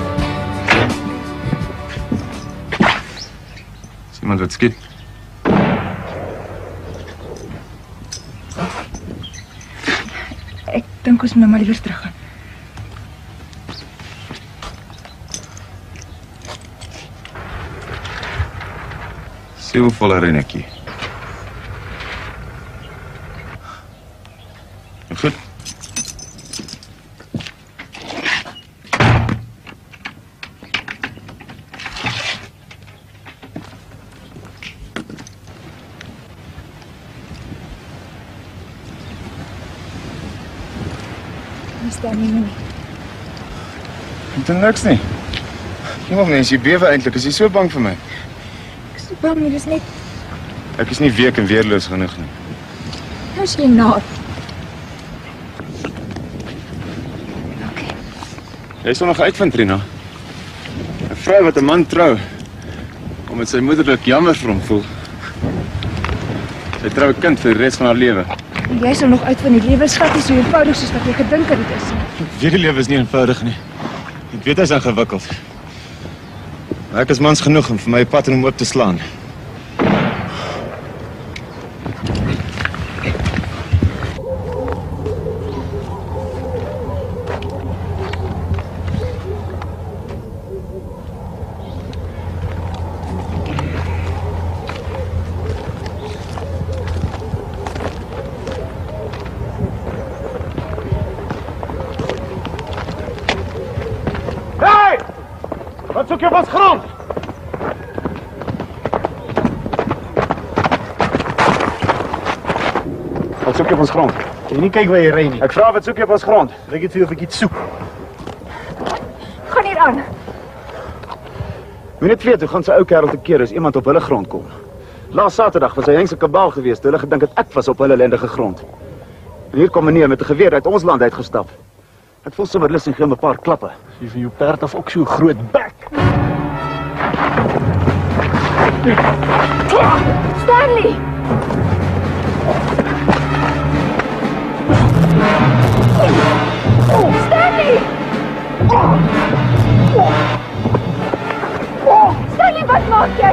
S12: Is iemand wat skiet?
S9: Ek dink ons moet nou maar liewer teruggaan.
S12: Sien hoe vol herinner ek hier. Goed.
S9: Is daar nie?
S12: Ek doen niks nie. Iemand mens, jy bewe eintlik. Is jy so bang vir my?
S9: Ek is so bang nie, dis net...
S12: Ek is nie week en weerloos genoeg nie.
S9: Nou is jy naad.
S12: Jy sal nog uitvind, Rina. 'n Vrou wat 'n man trou, omdat sy moederlik jammer vir hom voel. Sy trou 'n kind vir die res van haar lewe.
S9: Jy sal nog uitvind, die lewe is glad nie so eenvoudig soos wat jy gedink het dit is.
S12: Ek weet die lewe is nie eenvoudig nie. Ek weet hy's ingewikkeld. Maar ek is mans genoeg om vir my 'n pad in hom oop te slaan.
S15: Wat zoek je op ons grond?
S12: Wat zoek je op ons grond?
S15: Jy nie kyk waar jy ry nie.
S12: Ek vra wat soek jy op ons grond?
S15: Ek het vir jou of ek iets soek.
S9: Gaan hier aan.
S12: Wie net weet hoe gaan sy ou kerel te keer as iemand op hulle grond kom. Laas Saterdag was hy hengse kabaal geweest. Hulle gedink dat ek was op hulle ellendige grond. En hier kom meneer met 'n geweer uit ons land uitgestap. Ek voel sommer lus en gee hom 'n paar klappe.
S15: Jy van jou perd af ook so groot bek.
S9: Stanley! Stanley! Stanley, wat maak jy?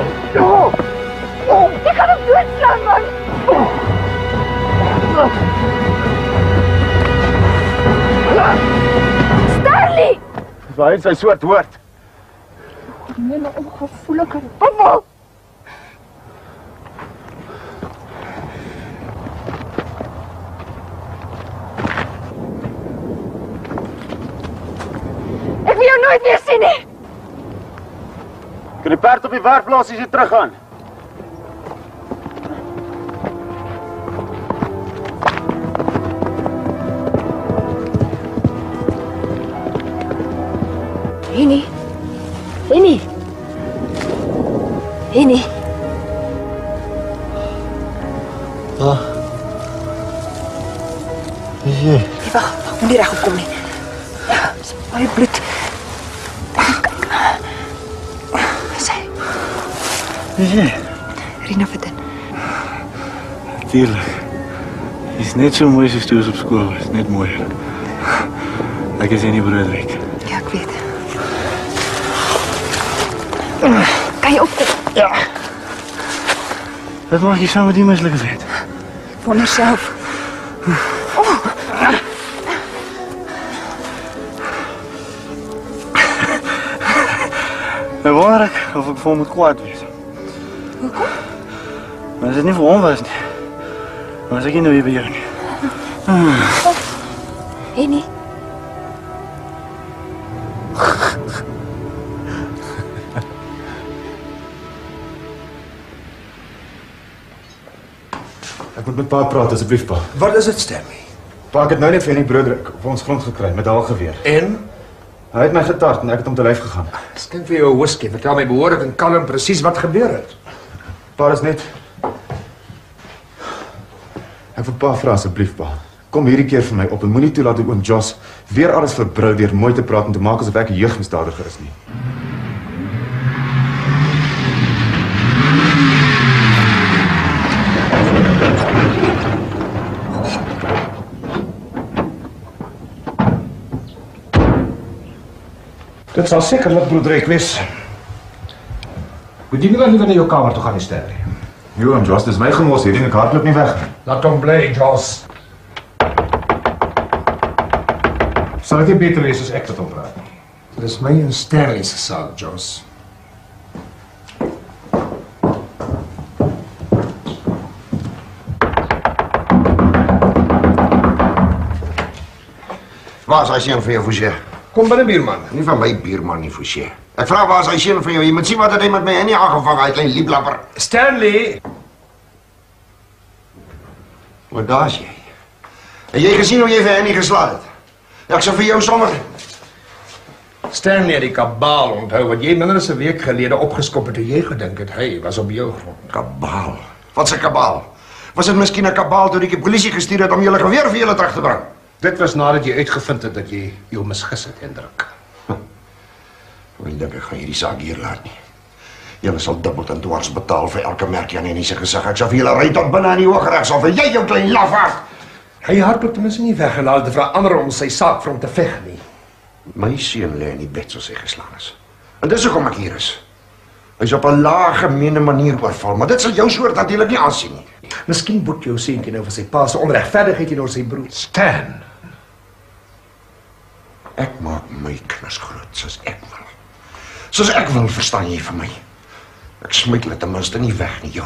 S9: Jy kan hem doodslaan, man! Stanley!
S12: Waar is sy soort woord?
S9: Nee, nou ongevoelike babbel! ek wil jou nooit weer sien nie.
S15: Kan die perd op die werfplaas hier teruggaan?
S9: Henny. Henny. Henny.
S15: Ah.
S9: Nee, wag, moet nie reg opkom nie. Dis baie bloed. Kyk. Sy.
S15: Nee.
S9: Rina verdien.
S15: Tuurlijk. Is net zo mooi soos toe ons op skool was, net mooier. Ek is nie broederik.
S9: Ja, ek weet. Kan jy opkom?
S15: Ja. Wat maak jy saam met die mislike vet?
S9: Wonder self.
S15: Nou wonder ek of ek vir hom moet kwaad wees.
S9: Hoekom?
S15: Maar as dit nie vir hom was nie, was ek nie nou hier by jou nie.
S9: Henny.
S12: Ek moet met pa praat, asseblief pa.
S11: Wat is dit, Stanley?
S12: Pa, ek het nou net vir die broederik op ons grond gekry met haalgeweer.
S11: En?
S12: Hy het my getart en ek het hom te lyf gegaan.
S11: Skink vir jou 'n whisky. Vertel my behoorlik en kalm presies wat gebeur het.
S12: Pa, is net... Ek wil pa vra, asseblief pa. Kom hierdie keer vir my op en moenie toelaat dat oom Joss weer alles verbrou deur mooi te praat en te maak asof ek 'n jeugmisdadiger is nie.
S11: Dit sal sekerlik broederik wees. Moet jy nie dan liever na jou kamer toe gaan nie, Stanley?
S12: Jo, oom Joss, dis my gemors hier en ek hardloop nie weg nie.
S11: Laat hom bly, Joss. Sal dit nie beter wees as ek dit opraak nie? Dit is my en Stanley se saak, Joss.
S7: Waar is hy seun vir jou, Fouché?
S11: Kom binne, buurman.
S7: Nie van my buurman nie, Fouché. Ek vra waar is hy seun vir jou? Jy moet sien wat het hy met my in nie aangevang, hy klein lieblapper.
S11: Stanley!
S7: Wat daar is jy? Het jy gesien hoe jy vir Annie geslaan het? Ek sal vir jou sommer...
S11: Stanley het die kabaal onthou wat jy minder as 'n week gelede opgeskop het toe jy gedink het hy was op jou grond.
S7: Kabaal? Wat 'n kabaal? Was dit miskien 'n kabaal toe die polisie gestuur het om julle geweer vir julle terug te bring?
S11: Dit was nadat jy uitgevind het dat jy jou misgis het, Hendrik.
S7: Ek dink ek gaan hierdie saak hier laat nie. Julle sal dubbel en dwars betaal vir elke merkie aan Annie se gesig. Ek sal vir julle ry tot binne in die Hooggeregshof en jy jou klein lafaard.
S11: Hy hardloop ten minste nie weg en laat dit verander om sy saak vir hom te veg nie.
S7: My seun lê in die bed soos hy geslaan is. En dis hoekom ek hier is. Hy's op 'n lae gemeene manier oorval, maar dit sal jou soort natuurlik nie aansien nie.
S11: Miskien boet jou seentjie nou vir sy pa se onregverdigheid teenoor sy broer. Stan.
S7: Ek maak my kinders groot soos ek wil. Soos ek wil, verstaan jy vir my? Ek smyk hulle ten minste nie weg nie, jou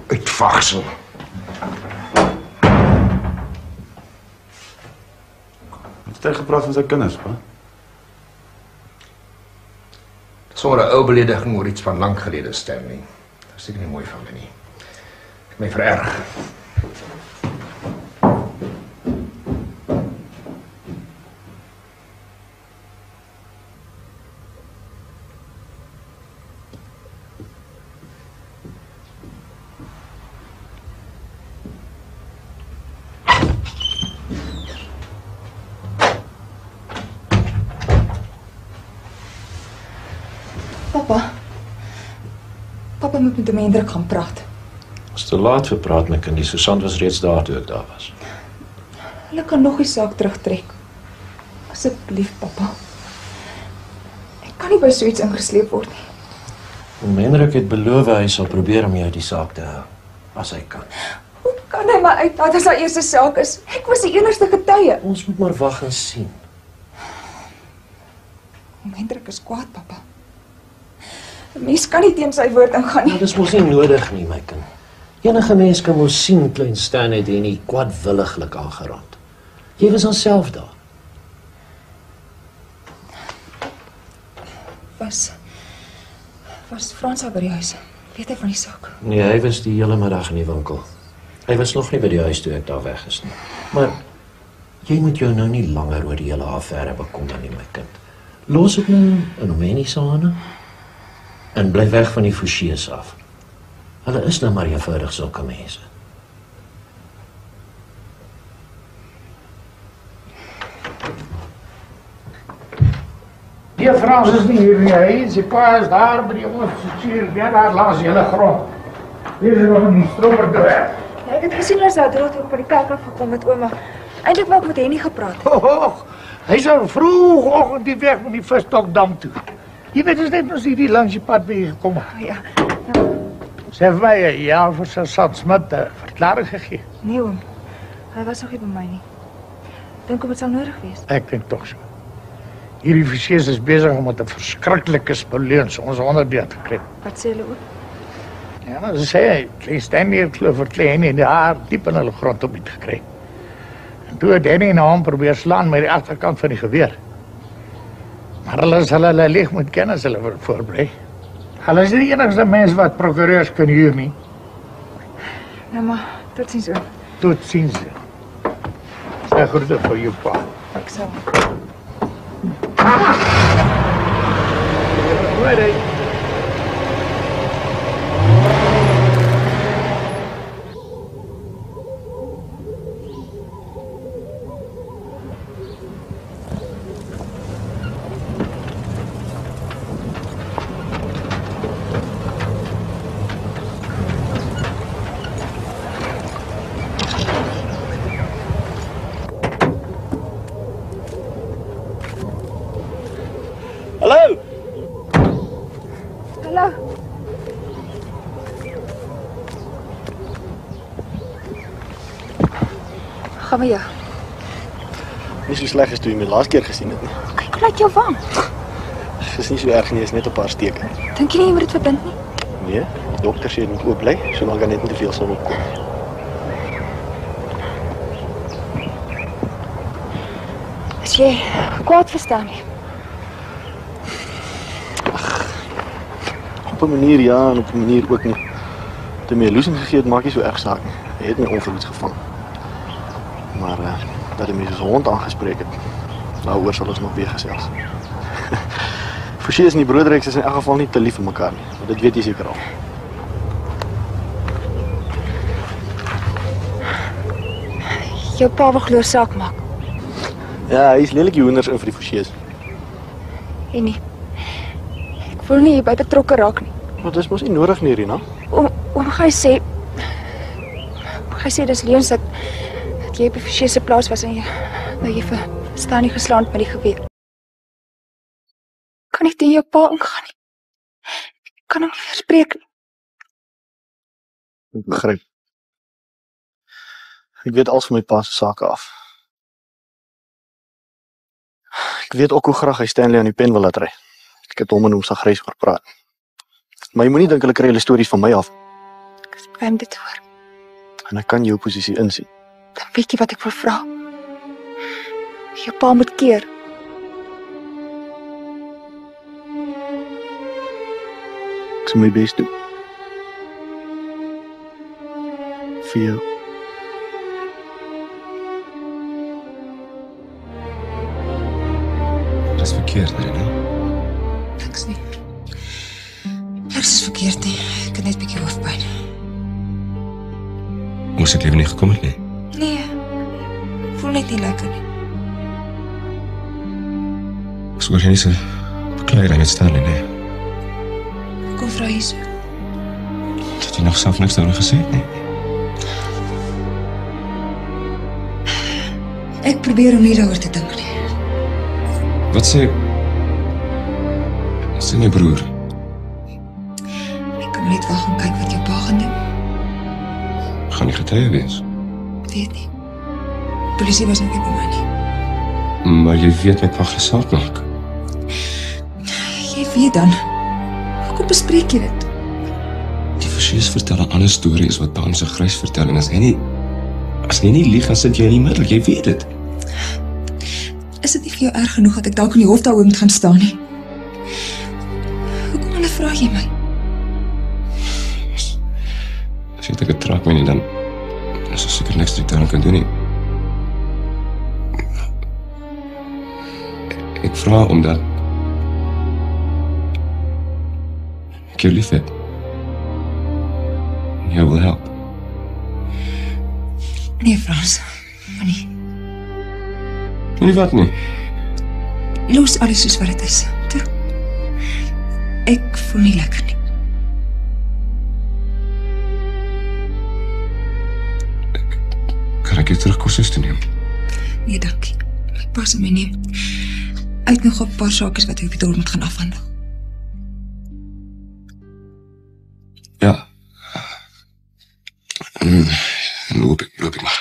S7: uitvagsel.
S12: Het hy gepraat van sy kinders, pa?
S11: So 'n ou belediging oor iets van lank gelede, Stanley. Dit is seker nie mooi van my nie. Ek my vererg.
S9: Papa moet met Hendrik gaan praat.
S8: Is te laat vir praat, my kind. Die Susan was reeds daar toe ek daar was.
S9: Hulle kan nog die saak terugtrek. Asseblief, papa. Ek kan nie by so iets ingesleep word nie.
S8: Hendrik het beloof hy sal probeer om jou uit die saak te hou, as hy kan.
S9: Hoe kan hy my uitlaat as haar eerste saak is? Ek was die enigste getuie.
S8: Ons moet maar wag en sien.
S9: Hendrik is kwaad, papa. 'n Mens kan nie teen sy woord ingaan nie.
S8: Maar dis mos nie nodig nie, my kind. Enige mens kan mos sien klein Stan het hier nie kwaadwilliglik aangeraak. Jy was onsself daar.
S9: Was Frans al by die huis? Weet hy van die saak?
S8: Nee, hy was die hele middag in die winkel. Hy was nog nie by die huis toe ek daar weg is nie. Maar jy moet jou nou nie langer oor die hele affære bekommer nie, my kind. Los dit nou in Omeni se hande en bly weg van die Forsiers af. Hulle is nou maar eenvoudig sulke mense.
S5: Die Frans is nie hier nie, hy. Sy pa is daar by die onderzoeker, daar langs die hele grond. Hier is nog een stromer te werk.
S9: Ja, ek het gesien as hy droog op die kerk afgekom met ouma. Eintlik wou ek met Henny gepraat.
S5: Hy is al vroegoggend die weg met die Visstokdam toe. Jy weet, is net ons hier langs die pad weer gekom.
S9: Ja.
S5: Sy het my vir Sergeant Smit verklaring gegee.
S9: Nee oom, hy was nog nie by my nie. Dink om het sal nodig wees.
S5: Ek dink tog so. Hierdie Forsiers is besig om met 'n verskriklike speleens ons onderdeur te kry.
S9: Wat sê hulle ook?
S5: Ja, maar ze zei, klein Stanley heeft verklein in de haar diep in hulle grond op iets gekry. En toe het Danny na hom probeer slaan met die agterkant van die geweer. Maar hulle sal hulle leeg moet ken as hulle voorberei. Hulle is die enigste mens wat prokureurs kan huur nie.
S9: Nou maar, tot ziens oom.
S5: Tot ziens. Sy groete vir jou pa.
S9: Ek sal.
S5: Ready.
S15: Hallo.
S9: Hallo. Gaan we jou.
S15: Nie so sleg as toe jy my laas keer gesien het nie.
S9: Kyk hoe lyk jou wang.
S15: Dit is nie so erg nie, is net 'n paar steke.
S9: Dink jy nie jy moet dit verbind nie?
S15: Nee, die dokter sê jy moet oop bly, sodat daar net nie te veel son opkom nie.
S9: As jy kwaad verstaan nie.
S15: Op 'n manier ja en op 'n manier ook nie. Toe my loosing gegee het, maak nie so erg saak nie. Hy het my onverhoeds gevang. Maar dat hy my soos 'n hond aangespreek het, daaroor sal ons nog weer gesels. Forsiers en die broederryks is in elk geval nie te lief vir mekaar nie. Maar dit weet jy seker al.
S9: Jou pa wil glo saak maak.
S15: Ja, hy is lelike hoenders in vir die Forsiers.
S9: En nie. Ek voel nie hierby betrokke raak nie.
S15: Maar dis mos nie nodig nie, Rina.
S9: Oom gaan sê dis leens dat jy op die Forsiers se plaas was en jy nou jy verstaan nie geslaan met die geweer. Kan nie teen jou pa ingaan nie. Ek kan hom nie verspreek nie.
S15: Ek begryp. Ek weet als van my pa se sake af. Ek weet ook hoe graag hy Stanley aan die pen wil laat ry. Ek het hom en hom sagreis oor praat. Maar jy moenie dink hulle kry hulle stories van my af.
S9: Ek is bly om dit te hoor.
S15: En ek kan jou posisie insien.
S9: Dan weet jy wat ek wil vra. Jou pa moet keer.
S15: Ek sal my bes doen. Vir jou.
S4: Dat is verkeerd, Rina.
S9: Niks nie. Niks is verkeerd nie. Ek het net 'n bietjie hoofpyn.
S4: Moes ek liever nie gekom het nie.
S9: Nee. Ek voel net nie lekker nie.
S4: Ek hoor jy nie so bekleierig met Stanley, nee.
S9: Kom vra hier so.
S4: Dat jy nog self niks daaroor gesê het, nee.
S9: Ek probeer om nie daaroor te dink nie.
S4: Wat sê my broer?
S9: Ek kan net wag en kyk wat jou pa gaan doen.
S4: Gaan die getuie wees?
S9: Weet nie. Polisie was nog nie by my nie.
S4: Maar jy weet my pa gesaak maak.
S9: Jy weet dan. Hoekom bespreek jy dit?
S4: Die Forsiers vertel 'n ander storie as wat Pa se grys vertel en as hy nie lieg, dan sit jy in die middel, jy weet dit.
S9: Is dit nie vir jou erg genoeg dat ek dalk in die hof daaroor moet gaan staan nie? vra jy my?
S4: As jy dit trek my nie, dan is er seker niks wat ek daaraan kan doen nie. Ek vra omdat ek jou lief het. En jou wil help.
S9: Nee, Frans, moenie.
S4: Nie wat nie.
S9: Los alles soos wat dit is. Toe. Ek voel nie lekker nie.
S4: Kan ek jou terug kursus toe neem?
S9: Nee, dankie. Ek pas my nie. Ek het nog 'n paar sakies wat ek op die dorp moet gaan afhandel.
S4: Ja. En loop ek maar.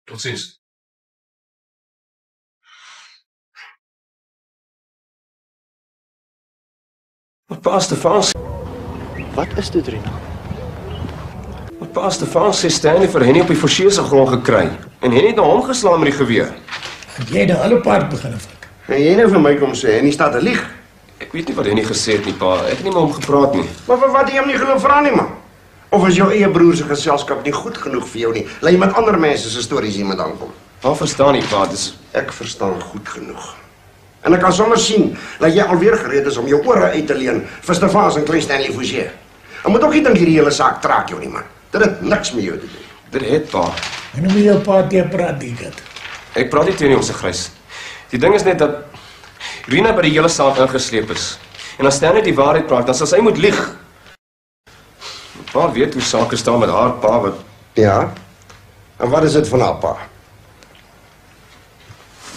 S4: Tot ziens.
S11: Wat pa Stefans?
S15: Wat is dit, Rina?
S11: Wat pa Stefans sê Stanley vir Henny op die Forsiese grond gekry. En Henny het na hom geslaan met die geweer.
S5: Het jy nou alle paard begin vat?
S7: En jy nou vir my kom sê, Henny staat te lieg.
S11: Ek weet nie wat Henny gesê het nie, pa. Ek het nie met hom gepraat nie.
S7: Maar vir wat jy hom nie geloof vra nie, man? Of is jou eie broer se geselskap nie goed genoeg vir jou nie? Laat jy met ander mense se stories hier met aankom.
S11: Pa verstaan nie, pa.
S7: Ek verstaan goed genoeg. En ek kan sommer sien dat jy alweer gereed is om jou ore uit te leen vir Stefans en Klein Stanley Forsier. Ek moet ook nie dink hierdie hele saak traak jou nie, man. Dit het niks met jou te doen.
S11: Dit het, pa.
S5: En hoe moet jou pa tegen praat, dit?
S11: Ek praat nie teen jou, se Grys. Die ding is net dat Rina by die hele saak ingesleep is. En as Stanley die waarheid praat, dan sal sy moet lieg. Pa weet hoe sake staan met haar pa wat...
S7: Ja? En wat is dit van haar pa?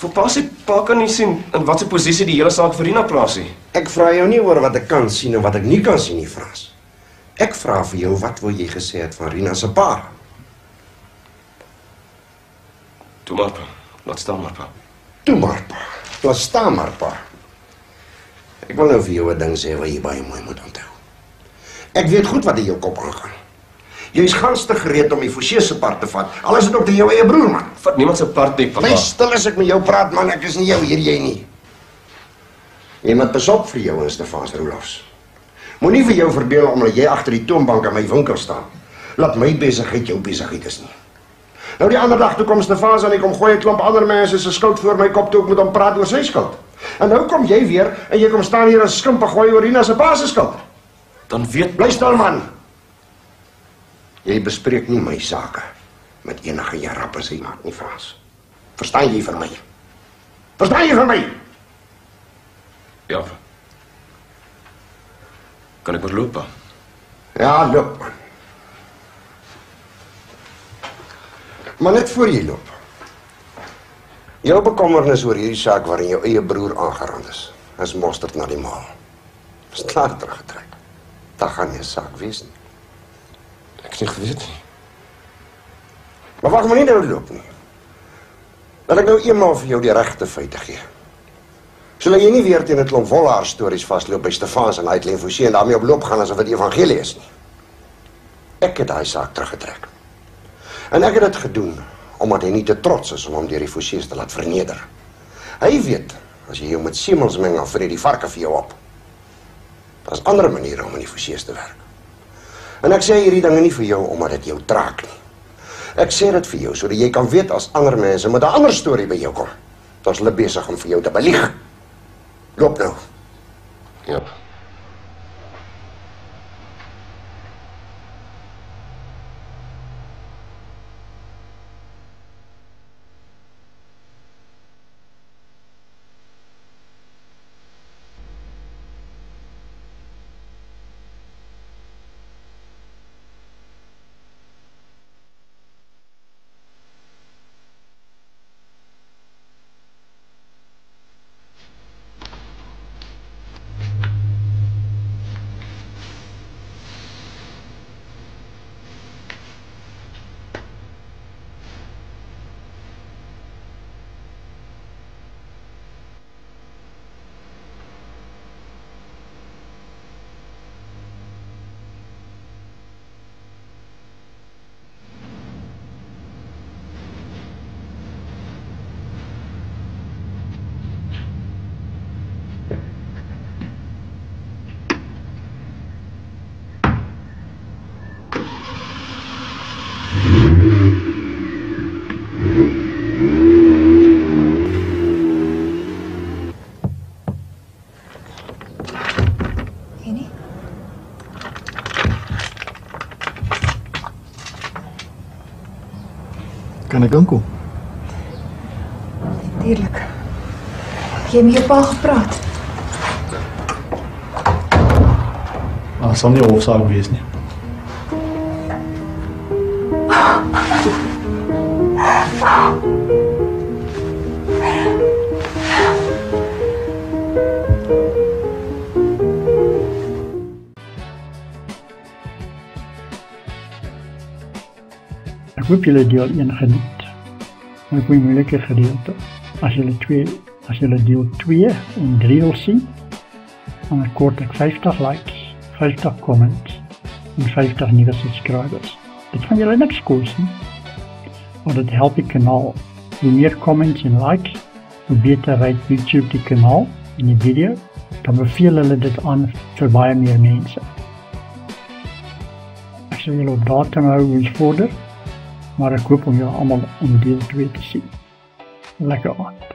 S11: Vir pa sê, pa kan nie sien in wat se posisie die hele saak vir Rina plaas nie.
S7: Ek vra jou nie oor wat ek kan sien en wat ek nie kan sien nie, Frans. Ek vra vir jou, wat wil jy gesê het van Rina se pa?
S11: Toe maar, pa. Laat staan maar, pa.
S7: Toe maar, pa. Laat staan maar, pa. Ek wil nou vir jou 'n ding sê wat jy baie mooi moet onthou. Ek weet goed wat in jou kop aangaan. Jy is ganstig gereed om die Forsier se part te vat. Al is dit ook jou eie broer, man.
S11: Vat niemand se part nie, papa.
S7: Bly stil as ek met jou praat, man. Ek is nie jou hier, jy nie. Jy moet pas op vir jou en Stefans Roelofs. Moenie vir jou verbeel omdat jy agter die toonbank in my winkel staan. Laat my besigheid jou besigheid is nie. Nou die ander dag toe kom Stefans en ek kom gooi 'n klomp ander mense se skuld voor my kop toe ek met hom praat oor sy skuld. En nou kom jy weer en jy kom staan hier as skimpe gooi oor Rina se pa se skuld.
S11: Dan weet
S7: bly stil, man. Jy bespreek nie my sake met enige jarap as jy maak nie, Frans. Verstaan jy vir my? Verstaan jy vir my?
S11: Ja. Kan ek maar loop, pa?
S7: Ja, loop, man. Maar net voor jy loop. Jou bekommernis oor hierdie saak waarin jou eie broer aangerand is mosterd na die maal. Is klaar teruggetrek. Dat gaan nie 'n saak wees nie.
S11: Ek het nie geweet nie.
S7: Maar wacht maar nie nou loop nie. Laat ek nou eenmaal vir jou die regte feite gee. Sodat jy nie weer teen 'n klomp volhaar stories vasloop by Stefans en Klein Forsier en daarmee op loop gaan asof dit die evangelie is nie. Ek het daai saak teruggetrek. En ek het dit gedoen omdat hy nie te trots is om hom deur die Forsiers te laat verneder. Hy weet, as jy jou met semels meng, dan vrie die varke vir jou op. Daar is ander maniere om in die Forsiers te werk. En ek sê hierdie dinge nie vir jou omdat dit jou traak nie. Ek sê dit vir jou sodat jy kan weet as ander mense met 'n ander storie by jou kom. Dan is hulle besig om vir jou te belieg. Loop nou.
S11: Ja.
S15: Kan ek inkom?
S9: Natuurlik. Heb jy met jou pa gepraat?
S15: Maar sal nie 'n hofsaak wees nie.
S1: Ek hoop julle deel 1 geniet. Maar die moeilike gedeelte. As julle deel 2 en 3 wil sien, dan kort ek 50 likes, 50 comments en 50 nuwe subscribers. Dit gaan julle niks kos nie, maar dit help die kanaal. Hoe meer comments en likes, hoe beter ry YouTube die kanaal en die video, dan beveel hulle dit aan vir baie meer mense. Ek sal julle op datum hou hoe ons vorder, maar ek hoop om julle allemaal in deel 2 te sien. Lekker aan.